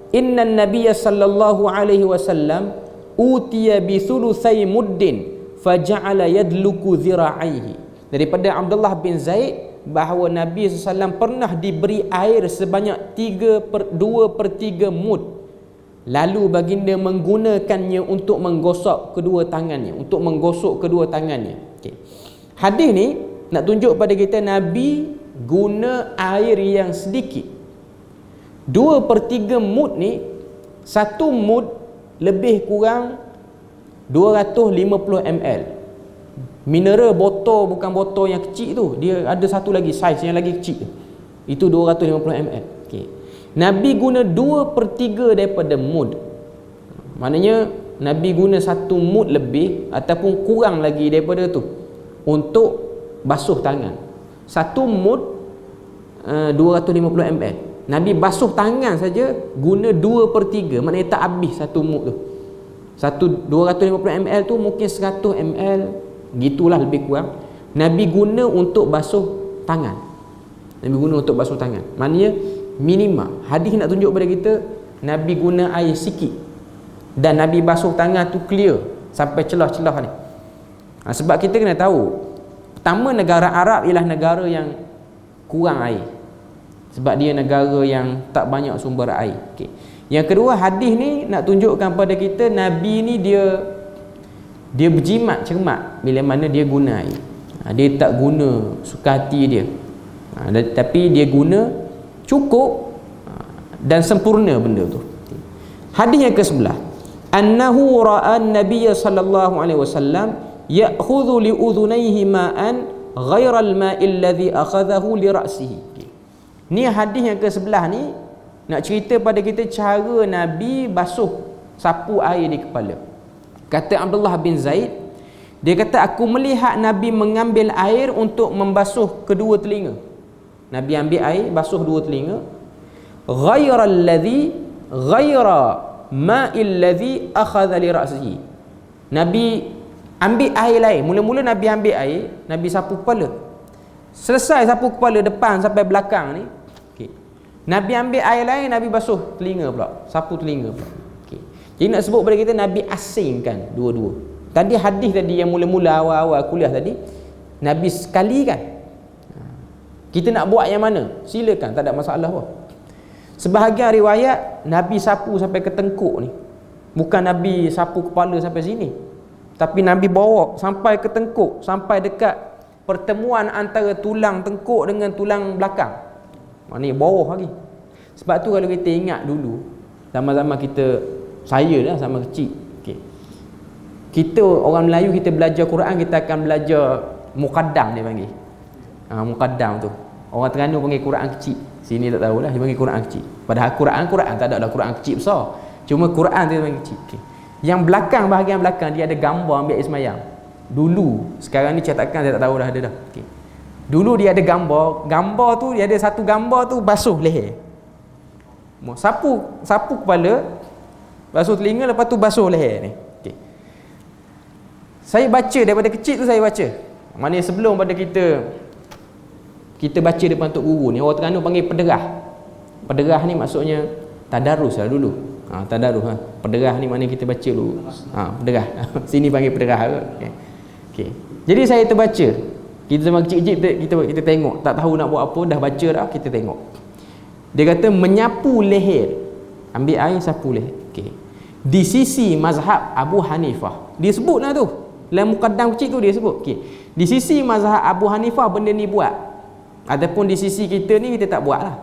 inna an-nabiy sallallahu alaihi wasallam utiya bi thulutsai muddin faja'ala yadluku dhira'aihi. Daripada Abdullah bin Zaid, bahawa Nabi SAW pernah diberi air sebanyak 2/3 mud. Lalu baginda menggunakannya untuk menggosok kedua tangannya, Okay. Hadis ni nak tunjuk pada kita Nabi guna air yang sedikit. 2/3 mud ni, 1 mud lebih kurang 250 ml. Mineral botol, bukan botol yang kecil tu, dia ada satu lagi saiz yang lagi kecil, itu 250 ml. Okay. Nabi guna 2/3 daripada mud. Maknanya Nabi guna 1 mud lebih ataupun kurang lagi daripada tu untuk basuh tangan. 1 mud 250 ml. Nabi basuh tangan saja guna 2/3, maknanya tak habis 1 mud tu. 250 ml tu mungkin 100 ml, gitulah lebih kurang. Nabi guna untuk basuh tangan. Maknanya minima. Hadis nak tunjuk pada kita Nabi guna air sikit dan Nabi basuh tangan tu clear sampai celah-celah ni. Sebab kita kena tahu, pertama, negara Arab ialah negara yang kurang air, sebab dia negara yang tak banyak sumber air. Okay. Yang kedua, hadis ni nak tunjukkan pada kita Nabi ni dia berjimat cermat bila mana dia guna air. Dia tak guna suka hati dia, tapi dia guna cukup dan sempurna benda tu. Hadis yang ke-11, annahu ra'a an-nabiy sallallahu alaihi wasallam ya'khudhu li udhunayhi ma'an ghayra al-ma'i alladhi akhadhahu li ra'sihi. Ni hadis yang ke-11 ni nak cerita pada kita cara Nabi basuh sapu air di kepala. Kata Abdullah bin Zaid, dia kata aku melihat Nabi mengambil air untuk membasuh kedua telinga. Nabi ambil air basuh dua telinga. Ghayra ma'il ladhi akhadha li ra'sihi. Nabi ambil air lain. Mula-mula Nabi ambil air, Nabi sapu kepala. Selesai sapu kepala depan sampai belakang ni, okay, Nabi ambil air lain, Nabi basuh telinga pula, sapu telinga pula. Okay. Jadi nak sebut pada kita Nabi asingkan dua-dua. Tadi hadis tadi yang mula-mula awal-awal kuliah tadi, Nabi sekali kan. Kita nak buat yang mana? Silakan, tak ada masalah pun. Sebahagian riwayat Nabi sapu sampai ke tengkuk ni. Bukan Nabi sapu kepala sampai sini, tapi Nabi bawa sampai ke tengkuk, sampai dekat pertemuan antara tulang tengkuk dengan tulang belakang. Maknanya bawah lagi. Sebab tu kalau kita ingat dulu, zaman-zaman kita, saya dah sama kecil, okay, kita orang Melayu, kita belajar Quran, kita akan belajar muqaddam, dia panggil. Muqaddam tu. Orang Terengganu panggil Quran kecil. Sini tak tahulah, dia panggil Quran kecil. Padahal Quran tak ada lah Quran kecil besar. Cuma Quran tu dia panggil kecil. Okay. Yang belakang, bahagian belakang dia ada gambar ambil air semayang. Dulu, sekarang ni cetakan saya tak tahu dah ada dah. Okay. Dulu dia ada gambar tu, dia ada satu gambar tu basuh leher. Sapu kepala, basuh telinga, lepas tu basuh leher ni. Okay. Saya baca daripada kecil tu, saya baca. Maknanya sebelum pada kita baca depan tok guru ni, orang Terengganu panggil pederah. Pederah ni maksudnya tadarus lah dulu. Tadarus. Pederah ni maknanya kita baca dulu. Pederah. Sini panggil pederah. Okay. Jadi saya terbaca. Kita zaman kecil-kecil kita tengok, tak tahu nak buat apa, dah baca dah, kita tengok. Dia kata menyapu leher. Ambil air sapu leher. Okay. Di sisi mazhab Abu Hanifah. Dia sebut lah tu. Dalam muqaddam kecil tu dia sebut. Okay. Di sisi mazhab Abu Hanifah benda ni buat. Ataupun di sisi kita ni kita tak buat lah.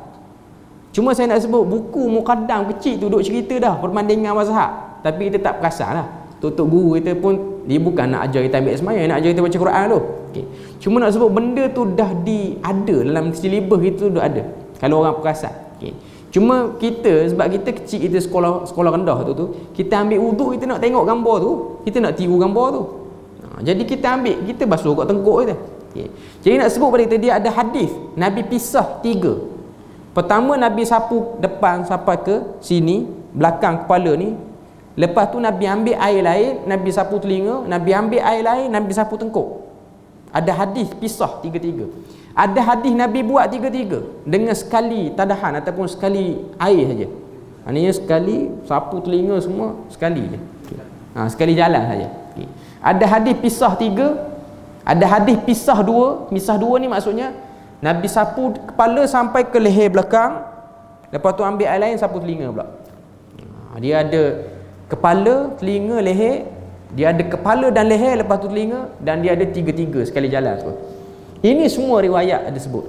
Cuma saya nak sebut buku muqaddam kecil tu duk cerita dah perbandingan mazhab, tapi kita tak perasan lah. Tok guru kita pun dia bukan nak ajar kita ambil semayang, nak ajar kita baca Quran tu. Okay. Cuma nak sebut benda tu dah ada dalam silibus kita tu dah ada, kalau orang perasan. Okay. Cuma kita, sebab kita kecil, kita sekolah rendah tu kita ambil wuduk, kita nak tengok gambar tu, kita nak tiru gambar tu. Jadi kita basuh kat tengkuk kita. Okay. Jadi nak sebut pada kita, dia ada hadis Nabi pisah 3. Pertama Nabi sapu depan sampai ke sini, belakang kepala ni. Lepas tu Nabi ambil air lain, Nabi sapu telinga, Nabi ambil air lain, Nabi sapu tengkuk. Ada hadis pisah 3-3. Ada hadis Nabi buat 3-3 dengan sekali tadahan ataupun sekali air saja. Maknanya sekali sapu telinga semua sekali je. Okay. Sekali jalan saja. Okay. Ada hadis pisah 3, ada hadis pisah 2. Pisah 2 ni maksudnya Nabi sapu kepala sampai ke leher belakang, lepas tu ambil air lain sapu telinga pula. Dia ada kepala, telinga, leher. Dia ada kepala dan leher, lepas tu telinga, dan dia ada tiga-tiga sekali jalan tu. Ini semua riwayat ada sebut.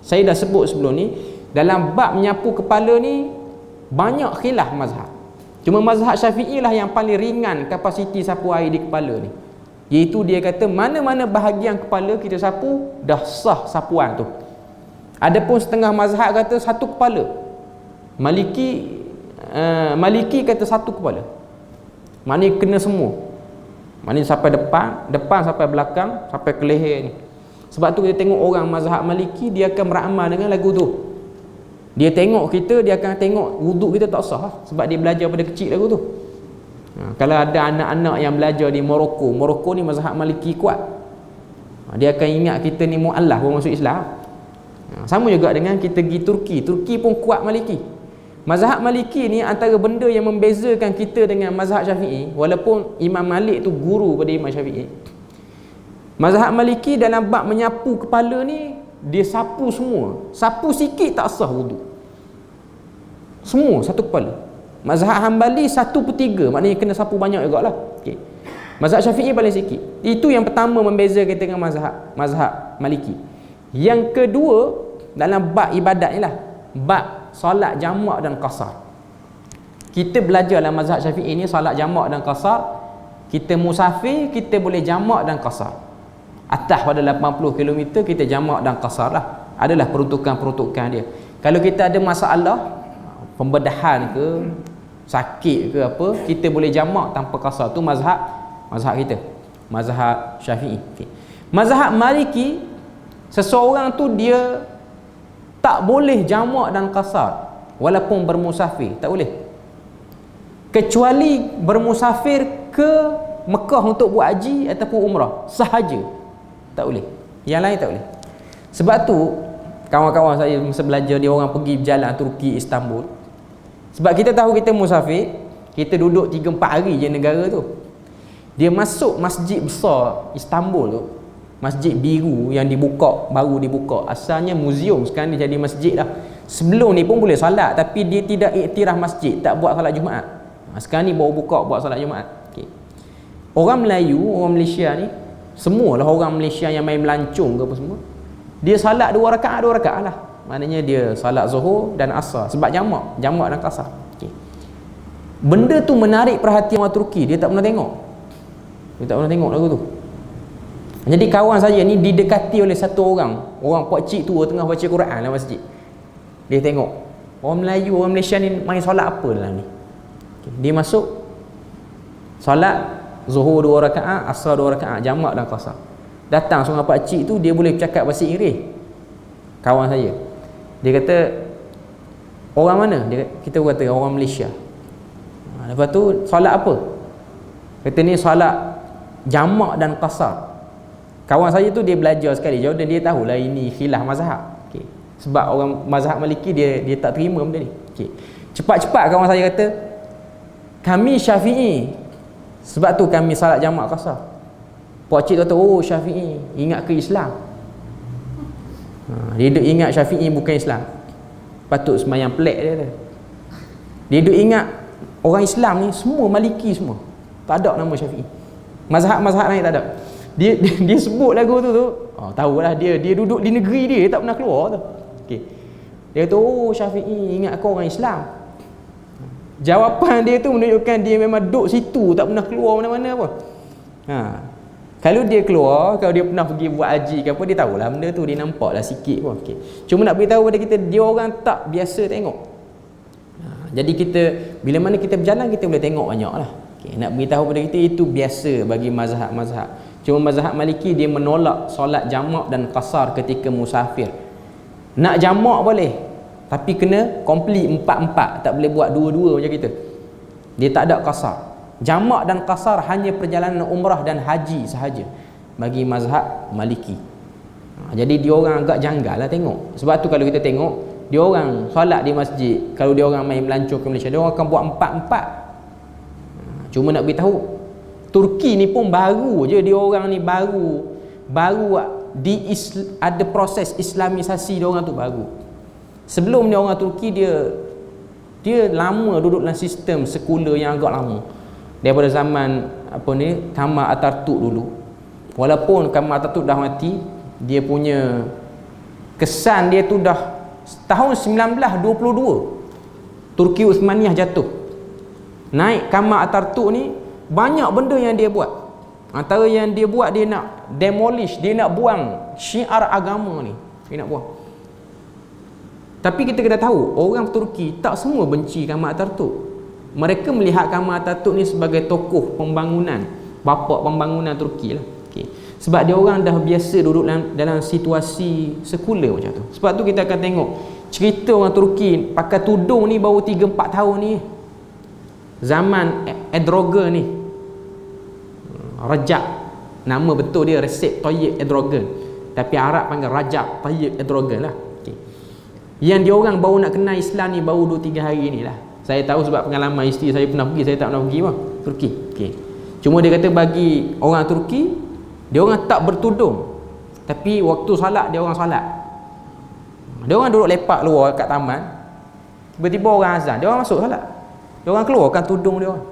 Saya dah sebut sebelum ni, dalam bab menyapu kepala ni banyak khilaf mazhab. Cuma mazhab Syafi'i lah yang paling ringan kapasiti sapu air di kepala ni. Iaitu dia kata mana-mana bahagian kepala kita sapu dah sah sapuan tu. Adapun setengah mazhab kata satu kepala. Maliki kata satu kepala. Maknanya kena semua. Maknanya sampai depan sampai belakang, sampai ke leher ni. Sebab tu kita tengok orang mazhab Maliki, dia akan beramal dengan lagu tu. Dia tengok kita, dia akan tengok wuduk kita tak sah, sebab dia belajar pada kecil lagu tu. Kalau ada anak-anak yang belajar di Morocco ni mazhab Maliki kuat, dia akan ingat kita ni mu'allaf baru masuk Islam. Sama juga dengan kita pergi Turki pun kuat Maliki. Mazhab Maliki ni antara benda yang membezakan kita dengan mazhab Syafi'i, walaupun Imam Malik tu guru pada Imam Syafi'i. Mazhab Maliki dalam bab menyapu kepala ni, dia sapu semua. Sapu sikit tak sah wuduk. Semua satu kepala. Mazhab Hambali 1/3, maknanya kena sapu banyak jugalah. Okey. Mazhab Syafi'i paling sikit. Itu yang pertama membezakan kita dengan mazhab Maliki. Yang kedua, dalam bab ibadat ni lah, bab solat jamak dan qasar. Kita belajar dalam mazhab Syafi'i ni solat jamak dan qasar. Kita musafir, kita boleh jamak dan qasar. Atas pada 80 km kita jamak dan qasar lah. Adalah peruntukan-peruntukan dia. Kalau kita ada masalah pembedahan ke, sakit ke apa, kita boleh jamak tanpa qasar. Tu mazhab kita, mazhab Syafi'i. Okay. Mazhab Maliki, seseorang tu dia tak boleh jamak dan qasar walaupun bermusafir, tak boleh, kecuali bermusafir ke Mekah untuk buat haji ataupun umrah sahaja, tak boleh. Yang lain tak boleh. Sebab tu kawan-kawan saya masa belajar, dia orang pergi berjalan Turki, Istanbul, sebab kita tahu kita musafir, kita duduk 3-4 hari je negara tu. Dia masuk masjid besar Istanbul tu, masjid biru yang baru dibuka. Asalnya muzium, sekarang dia jadi masjid dah. Sebelum ni pun boleh solat, tapi dia tidak iktiraf masjid, tak buat solat Jumaat. Sekarang ni baru buka buat solat Jumaat. Okay. Orang Melayu, orang Malaysia ni, semualah orang Malaysia yang main melancong ke apa semua, dia solat 2 rakaat lah. Maknanya dia solat Zuhur dan Asar, sebab jamak dan qasar. Okay. Benda tu menarik perhatian orang Turki, dia tak pernah tengok. Lagu tu. Jadi kawan saya ni didekati oleh satu orang pakcik tua tengah baca Quran dalam masjid. Dia tengok orang Melayu, orang Malaysia ni main solat apa dalam ni. Okay. Dia masuk solat Zuhur 2 rakaat, Asar 2 rakaat, jamak dan qasar. Datang seorang pakcik tu, dia boleh bercakap bahasa Inggeris. Kawan saya, dia kata, orang mana? Kita kata orang Malaysia. Lepas tu solat apa? Kata ni solat jamak dan qasar. Kawan saya tu dia belajar sekali jauh dan dia tahulah ini khilaf mazhab. Okay. Sebab orang mazhab Maliki dia tak terima benda ni. Okay. Cepat-cepat kawan saya kata, kami Syafi'i, sebab tu kami salat jamak qasar. Pakcik kata, oh Syafi'i, ingat ke Islam? Dia duk ingat Syafi'i bukan Islam. Patut semayang pelik dia kata. Dia duk ingat orang Islam ni semua Maliki semua, tak ada nama Syafi'i. Mazhab-mazhab lain tak ada. Dia sebut lagu tu tahulah dia duduk di negeri dia tak pernah keluar tu. Okey. Dia kata, oh Syafi'i, ingat kau orang Islam. Jawapan dia tu menunjukkan dia memang duduk situ, tak pernah keluar mana-mana apa. Kalau dia keluar, kalau dia pernah pergi buat haji ke apa, dia tahulah benda tu, dia nampaklah sikit pun. Okey. Cuma nak beritahu pada kita, dia orang tak biasa tengok. Jadi kita, bila mana kita berjalan, kita boleh tengok banyak lah. Okay. Nak beritahu pada kita, itu biasa bagi mazhab-mazhab. Cuma mazhab Maliki dia menolak solat jamak dan qasar ketika musafir. Nak jamak boleh, tapi kena komplit 4-4, tak boleh buat 2-2 macam kita. Dia tak ada qasar. Jamak dan qasar hanya perjalanan umrah dan haji sahaja bagi mazhab Maliki. Jadi dia orang agak janggal lah tengok. Sebab tu kalau kita tengok, dia orang solat di masjid, kalau dia orang main melancong ke Malaysia, dia orang akan buat 4-4. Cuma nak beritahu, Turki ni pun baru je, dia orang ni baru ada proses islamisasi dia orang tu baru. Sebelum ni orang Turki dia lama duduk dalam sistem sekular yang agak lama. Daripada zaman Kemal Atatürk dulu. Walaupun Kemal Atatürk dah mati, dia punya kesan dia tu dah tahun 1922 Turki Uthmaniyah jatuh. Naik Kemal Atatürk ni banyak benda yang dia buat. Antara yang dia buat, dia nak demolish, dia nak buang syiar agama ni. Dia nak buang. Tapi kita kena tahu, orang Turki tak semua benci Kemal Atatürk. Mereka melihat Kemal Atatürk ni sebagai tokoh pembangunan, bapa pembangunan Turki lah. Okay. Sebab dia orang dah biasa duduk dalam situasi sekular macam tu. Sebab tu kita akan tengok cerita orang Turki pakai tudung ni baru 3-4 tahun ni. Zaman Erdogan ni, Rajab, nama betul dia Recep Tayyip Erdogan, tapi Arab panggil Rajab Tayyip Erdogan lah. Okay. Yang dia orang baru nak kenal Islam ni baru 2-3 hari ni lah. Saya tahu sebab pengalaman isteri saya pernah pergi, saya tak pernah pergi Turki. Okay. Cuma dia kata bagi orang Turki, dia orang tak bertudung, tapi waktu solat dia orang solat. Dia orang duduk lepak luar kat taman, tiba-tiba orang azan, dia orang masuk solat. Dia orang keluarkan tudung dia orang.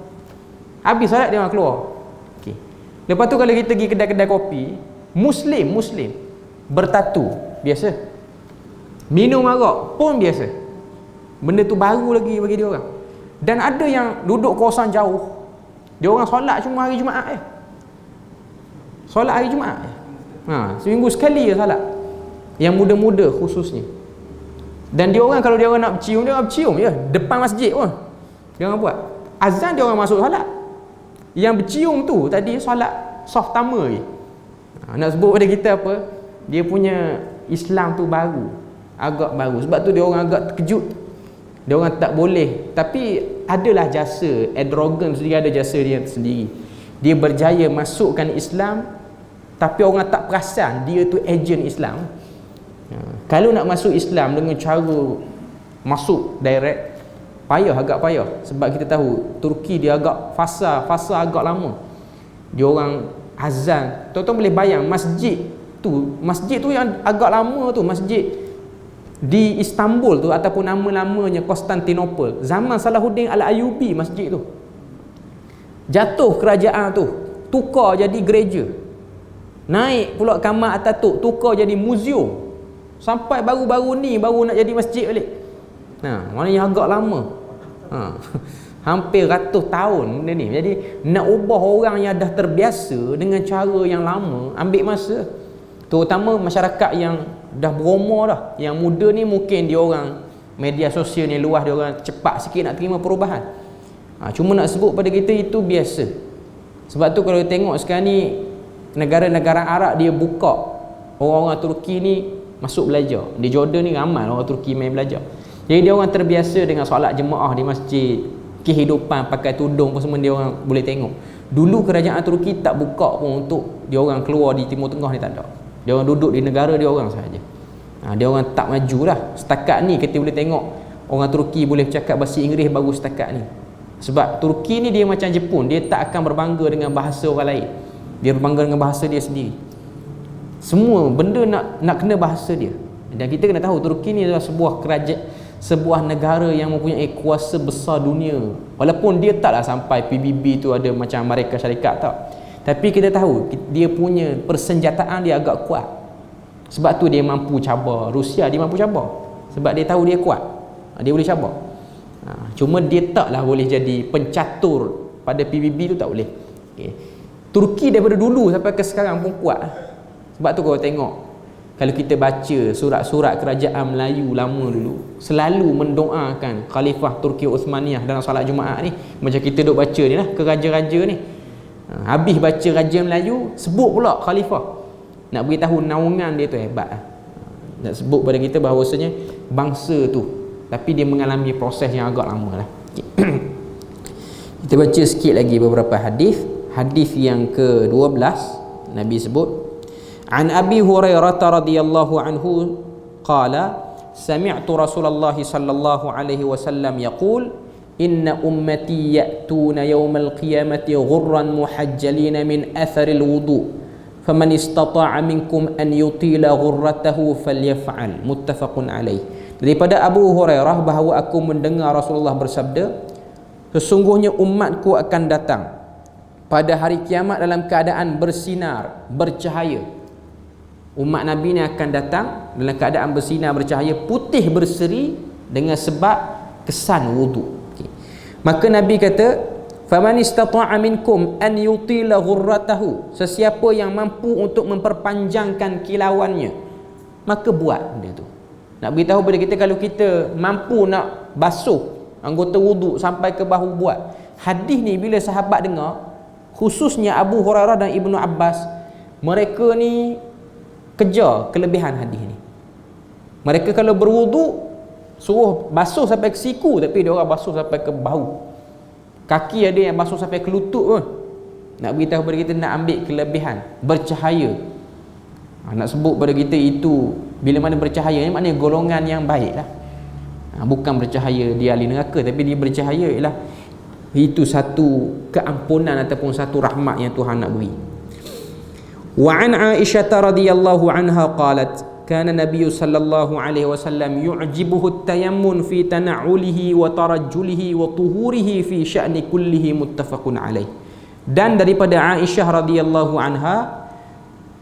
Habis solat dia orang keluar. Okay. Lepas tu kalau kita pergi kedai-kedai kopi, Muslim bertatu biasa, minum arak pun biasa. Benda tu baru lagi bagi dia orang. Dan ada yang duduk kawasan jauh, dia orang solat cuma hari Jumaat solat hari Jumaat seminggu sekali je solat. Yang muda-muda khususnya. Dan dia orang kalau dia orang nak bercium, dia orang bercium je depan masjid pun. Dia orang buat azan, dia orang masuk solat. Yang bercium tu tadi solat saf pertama je. Nak sebut pada kita apa, dia punya Islam tu baru, agak baru. Sebab tu dia orang agak terkejut. Dia orang tak boleh. Tapi adalah jasa Erdogan sendiri, ada jasa dia sendiri. Dia berjaya masukkan Islam, tapi orang tak perasan dia tu ejen Islam. Kalau nak masuk Islam dengan cara masuk direct, agak payah. Sebab kita tahu Turki dia agak fasa agak lama. Dia orang azan, tuan-tuan boleh bayang masjid tu yang agak lama tu, masjid di Istanbul tu ataupun nama-namanya Konstantinopel, zaman Salahuddin Al-Ayyubi, masjid tu jatuh kerajaan tu, tukar jadi gereja. Naik pula Kemal Atatürk, tukar jadi muzium. Sampai baru-baru ni baru nak jadi masjid balik. Maknanya agak lama. Hampir ratus tahun benda ni. Jadi nak ubah orang yang dah terbiasa dengan cara yang lama ambil masa. Terutama masyarakat yang dah berumur dah. Yang muda ni mungkin dia orang media sosial ni luas, dia orang cepat sikit nak terima perubahan. Cuma nak sebut pada kita itu biasa. Sebab tu kalau tengok sekarang ni negara-negara Arab dia buka orang-orang Turki ni masuk belajar. Di Jordan ni ramai orang Turki main belajar. Jadi dia orang terbiasa dengan solat jemaah di masjid, kehidupan pakai tudung pun semua dia orang boleh tengok. Dulu kerajaan Turki tak buka pun untuk dia orang keluar di Timur Tengah ni, tak ada. Dia orang duduk di negara dia orang sahaja. Dia orang tak maju lah. Setakat ni kita boleh tengok orang Turki boleh bercakap bahasa Inggeris baru setakat ni. Sebab Turki ni dia macam Jepun, dia tak akan berbangga dengan bahasa orang lain. Dia berbangga dengan bahasa dia sendiri. Semua benda nak kena bahasa dia. Dan kita kena tahu Turki ni adalah sebuah kerajaan, sebuah negara yang mempunyai kuasa besar dunia. Walaupun dia taklah sampai PBB tu ada macam Amerika Syarikat, tak. Tapi kita tahu dia punya persenjataan dia agak kuat. Sebab tu dia mampu cabar Rusia, dia mampu cabar. Sebab dia tahu dia kuat. Dia boleh cabar. Cuma dia taklah boleh jadi pencatur pada PBB tu, tak boleh. Okay. Turki daripada dulu sampai ke sekarang pun kuat. Sebab tu kalau tengok, kalau kita baca surat-surat kerajaan Melayu lama dulu, selalu mendoakan Khalifah Turki Uthmaniyah dalam solat Jumaat ni. Macam kita duk baca ni lah, ke raja-raja ni. Habis baca Raja Melayu, sebut pula Khalifah. Nak beritahu naungan dia tu hebat. Nak sebut pada kita bahawasanya bangsa tu, tapi dia mengalami proses yang agak lama lah. Kita baca sikit lagi beberapa hadis. Hadis yang ke-12 Nabi sebut, An Abi Hurairah radhiyallahu anhu qala sami'tu Rasulullah sallallahu alaihi wasallam yaqul inna ummati ya'tuna yawmal qiyamati ghurran muhajjalina min atharil wudu faman istata'a minkum an yutila ghurratahu falyaf'al, muttafaqun alaih. Daripada Abu Hurairah bahawa aku mendengar Rasulullah bersabda, sesungguhnya umatku akan datang pada hari kiamat dalam keadaan bersinar, bercahaya. Umat Nabi ni akan datang dalam keadaan bersinar, bercahaya, putih berseri dengan sebab kesan wudu. Okay. Maka Nabi kata, faman istata'a minkum an yutila ghurratahu, sesiapa yang mampu untuk memperpanjangkan kilauannya, maka buat dia tu. Nak beritahu pada kita, kalau kita mampu nak basuh anggota wuduk sampai ke bahu, buat. Hadis ni bila sahabat dengar, khususnya Abu Hurairah dan Ibnu Abbas, mereka ni kejar kelebihan hadis ni. Mereka kalau berwuduk suruh basuh sampai ke siku, tapi dia orang basuh sampai ke bahu. Kaki ada yang basuh sampai ke lutut pun. Nak beritahu pada kita, nak ambil kelebihan bercahaya. Nak sebut pada kita itu, bila mana bercahaya ni maknanya golongan yang baik lah. Bukan bercahaya dia ahli neraka, tapi dia bercahaya ialah itu satu keampunan ataupun satu rahmat yang Tuhan nak beri. Wa an Aisyah radhiyallahu anha qalat, kana Nabi sallallahu alaihi wasallam yu'jibuhu at-tayammun fi tana'ulihi wa tarajjulihi wa tuhurihi fi sya'ni kullihi, muttafaqun alaih. Dan daripada Aisyah radhiyallahu anha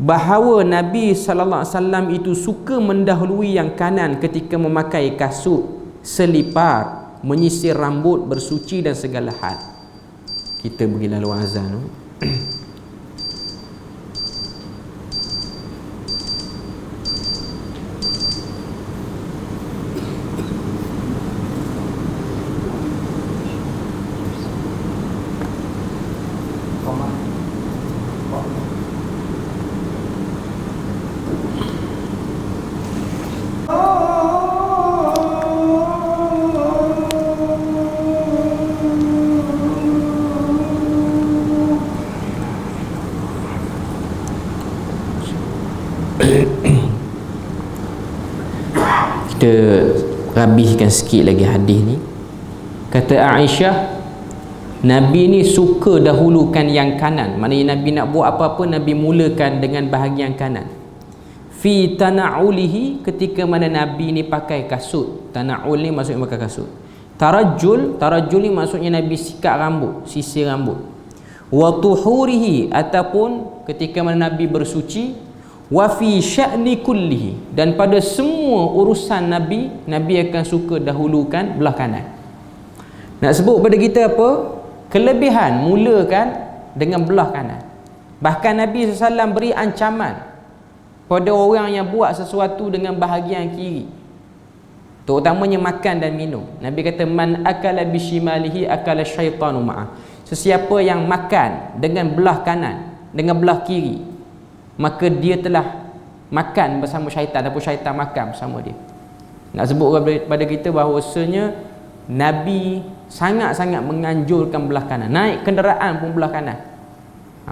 bahawa Nabi sallallahu alaihi wasallam itu suka mendahului yang kanan ketika memakai kasut, selipar, menyisir rambut, bersuci dan segala hal. Kita pergi lalu azan tu. Kita rabihkan sikit lagi hadis ni. Kata Aisyah, Nabi ni suka dahulukan yang kanan. Maknanya Nabi nak buat apa-apa, Nabi mulakan dengan bahagian kanan. Fi tana'ulihi, ketika mana Nabi ni pakai kasut. Tana'ul ni maksudnya pakai kasut. Tarajjul ni maksudnya Nabi sikat rambut, sisir rambut. Wa tuhurihi, ataupun ketika mana Nabi bersuci. Wa fi sya'ni kullihi, dan pada semua urusan Nabi, Nabi akan suka dahulukan belah kanan. Nak sebut pada kita apa? Kelebihan mulakan dengan belah kanan. Bahkan Nabi SAW beri ancaman pada orang yang buat sesuatu dengan bahagian kiri, terutamanya makan dan minum. Nabi kata, man akala bishimalihi akala syaitanu ma'ah. Sesiapa yang makan dengan belah kanan, dengan belah kiri, maka dia telah makan bersama syaitan, ataupun syaitan makan bersama dia. Nak sebut kepada kita bahawasanya Nabi sangat-sangat menganjurkan belah kanan. Naik kenderaan pun belah kanan.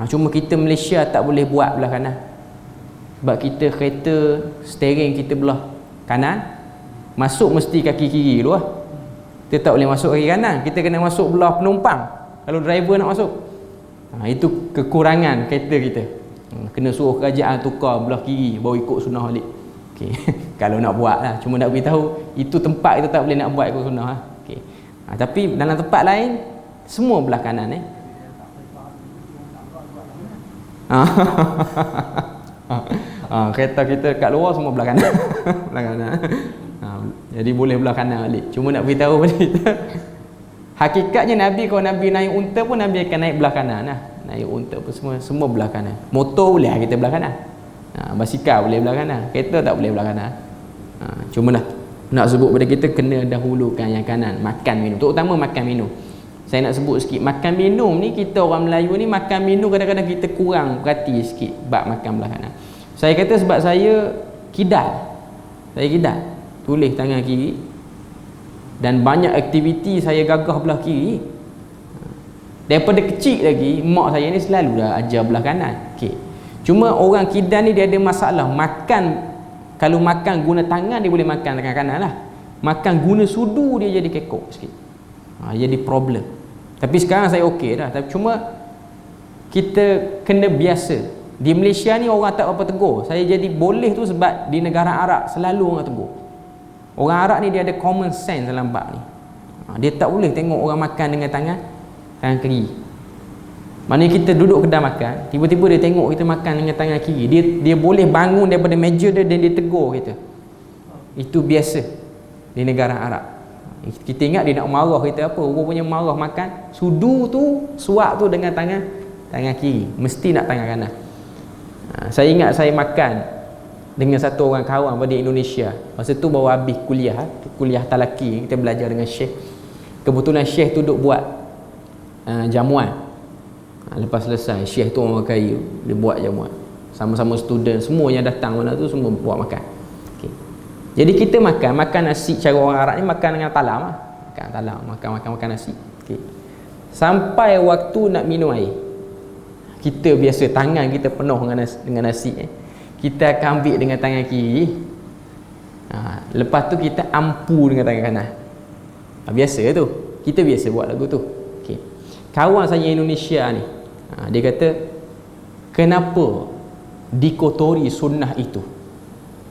Cuma kita Malaysia tak boleh buat belah kanan. Sebab kita kereta steering kita belah kanan, masuk mesti kaki kiri dulu lah. Kita tak boleh masuk kaki kanan, kita kena masuk belah penumpang kalau driver nak masuk. Itu kekurangan kereta kita. Kena suruh kerajaan tukar belah kiri baru ikut sunnah balik. Okay. Kalau nak buat lah. Cuma nak beritahu, itu tempat kita tak boleh nak buat ikut sunnah lah. Okay. Tapi dalam tempat lain semua belah kanan kereta kita kat luar semua belah kanan. Belah kanan. Jadi boleh belah kanan balik. Cuma nak beritahu pada kita, hakikatnya Nabi, kalau Nabi naik unta pun Nabi akan naik belah kanan lah. Naik unta pun semua belah kanan. Motor boleh kita belah kanan. Basikal boleh belah kanan. Kereta tak boleh belah kanan. Cuma lah nak sebut pada kita, kena dahulukan yang kanan. Makan minum, terutama makan minum. Saya nak sebut sikit, makan minum ni, kita orang Melayu ni makan minum kadang-kadang kita kurang perhati sikit bab makan belah kanan. Saya kata sebab saya kidal. Saya kidal, tulis tangan kiri, dan banyak aktiviti saya gagah belah kiri. Daripada kecil lagi, mak saya ni selalu dah ajar belah kanan. Okay. Cuma orang kidal ni dia ada masalah. Makan, kalau makan guna tangan, dia boleh makan tangan kanan lah. Makan guna sudu, dia jadi kekok sikit. Jadi problem. Tapi sekarang saya okey dah. Tapi cuma kita kena biasa Di Malaysia ni orang tak apa tegur. Saya jadi boleh tu sebab di negara Arab selalu orang tegur. Orang Arab ni dia ada common sense dalam bab ni. Dia tak boleh tengok orang makan dengan tangan kiri. Maknanya kita duduk kedai makan, tiba-tiba dia tengok kita makan dengan tangan kiri. Dia boleh bangun daripada meja dia dan dia tegur kita. Itu biasa di negara Arab. Kita ingat dia nak marah kita apa? Rupanya marah makan sudu tu, suap tu dengan tangan kiri. Mesti nak tangan kanan. Saya ingat saya makan dengan satu orang kawan pada Indonesia. Masa tu baru habis kuliah talaki, kita belajar dengan syekh. Kebetulan syekh tu duk buat jamuan. Lepas selesai, syekh tu orang kaya, dia buat jamuan. Sama-sama student, semua yang datang mana tu semua buat makan. Okay. Jadi kita makan nasi cara orang Arab ni makan dengan talam lah. Makan nasi. Okay. Sampai waktu nak minum air, kita biasa tangan kita penuh dengan nasi. Kita akan ambil dengan tangan kiri. Lepas tu kita ampu dengan tangan kanan. Biasa tu. Kita biasa buat lagu tu. Okay. Kawan saya Indonesia ni, dia kata, kenapa dikotori sunnah itu,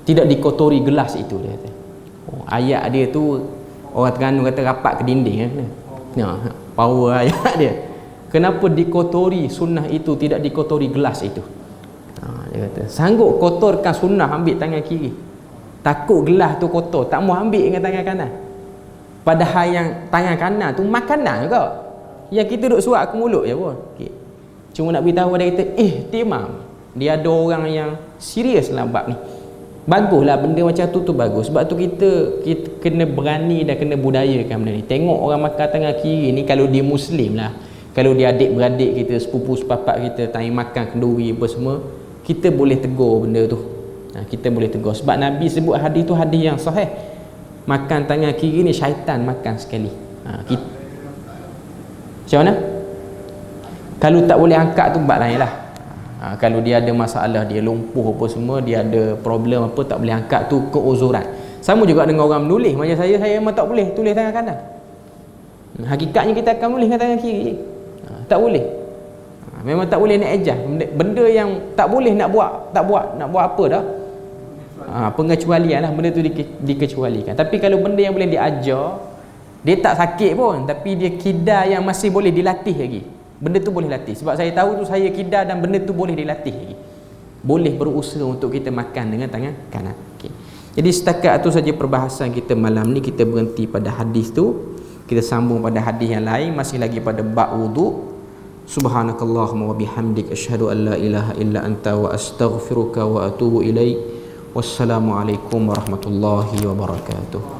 tidak dikotori gelas itu, dia kata. Ayat dia tu orang Terengganu kata rapat ke dinding kan. Power ayat dia. Kenapa dikotori sunnah itu, tidak dikotori gelas itu? Dia kata, sanggup kotorkan sunnah ambil tangan kiri, takut gelas tu kotor, tak mau ambil dengan tangan kanan. Padahal yang tangan kanan tu makanan juga, yang kita duduk suap ke mulut je pun. Okay. Cuma nak beritahu dia kata, ihtimam. Dia ada orang yang serius dalam bab ni. Baguslah benda macam tu bagus. Sebab tu kita kena berani dan kena budayakan benda ni. Tengok orang makan tangan kiri ni, kalau dia Muslim lah, kalau dia adik-beradik kita, sepupu sepapak kita tangan makan kenduri apa semua, kita boleh tegur benda tu. Kita boleh tegur. Sebab Nabi sebut hadis tu hadis yang sahih. Makan tangan kiri ni syaitan makan sekali. Macam mana? Kalau tak boleh angkat tu bab lain lah. Kalau dia ada masalah, dia lumpuh apa semua, dia ada problem apa, tak boleh angkat, tu keuzuran. Sama juga dengan orang menulis. Macam saya memang tak boleh tulis tangan kanan. Hakikatnya kita akan tulis dengan tangan kiri. Tak boleh. Memang tak boleh nak ejah. Benda yang tak boleh nak buat apa dah. Pengecualian lah, benda tu dikecualikan. Tapi kalau benda yang boleh diajar, dia tak sakit pun, tapi dia kidar yang masih boleh dilatih lagi. Benda tu boleh latih. Sebab saya tahu tu saya kidar dan benda tu boleh dilatih lagi. Boleh berusaha untuk kita makan dengan tangan kanan. Okay. Jadi setakat tu saja perbahasan kita malam ni. Kita berhenti pada hadis tu. Kita sambung pada hadis yang lain, masih lagi pada bab wudu. Subhanakallahumma wa bihamdik asyhadu an la ilaha illa anta wa astaghfiruka wa atubu ilaik. Wassalamualaikum warahmatullahi wabarakatuh.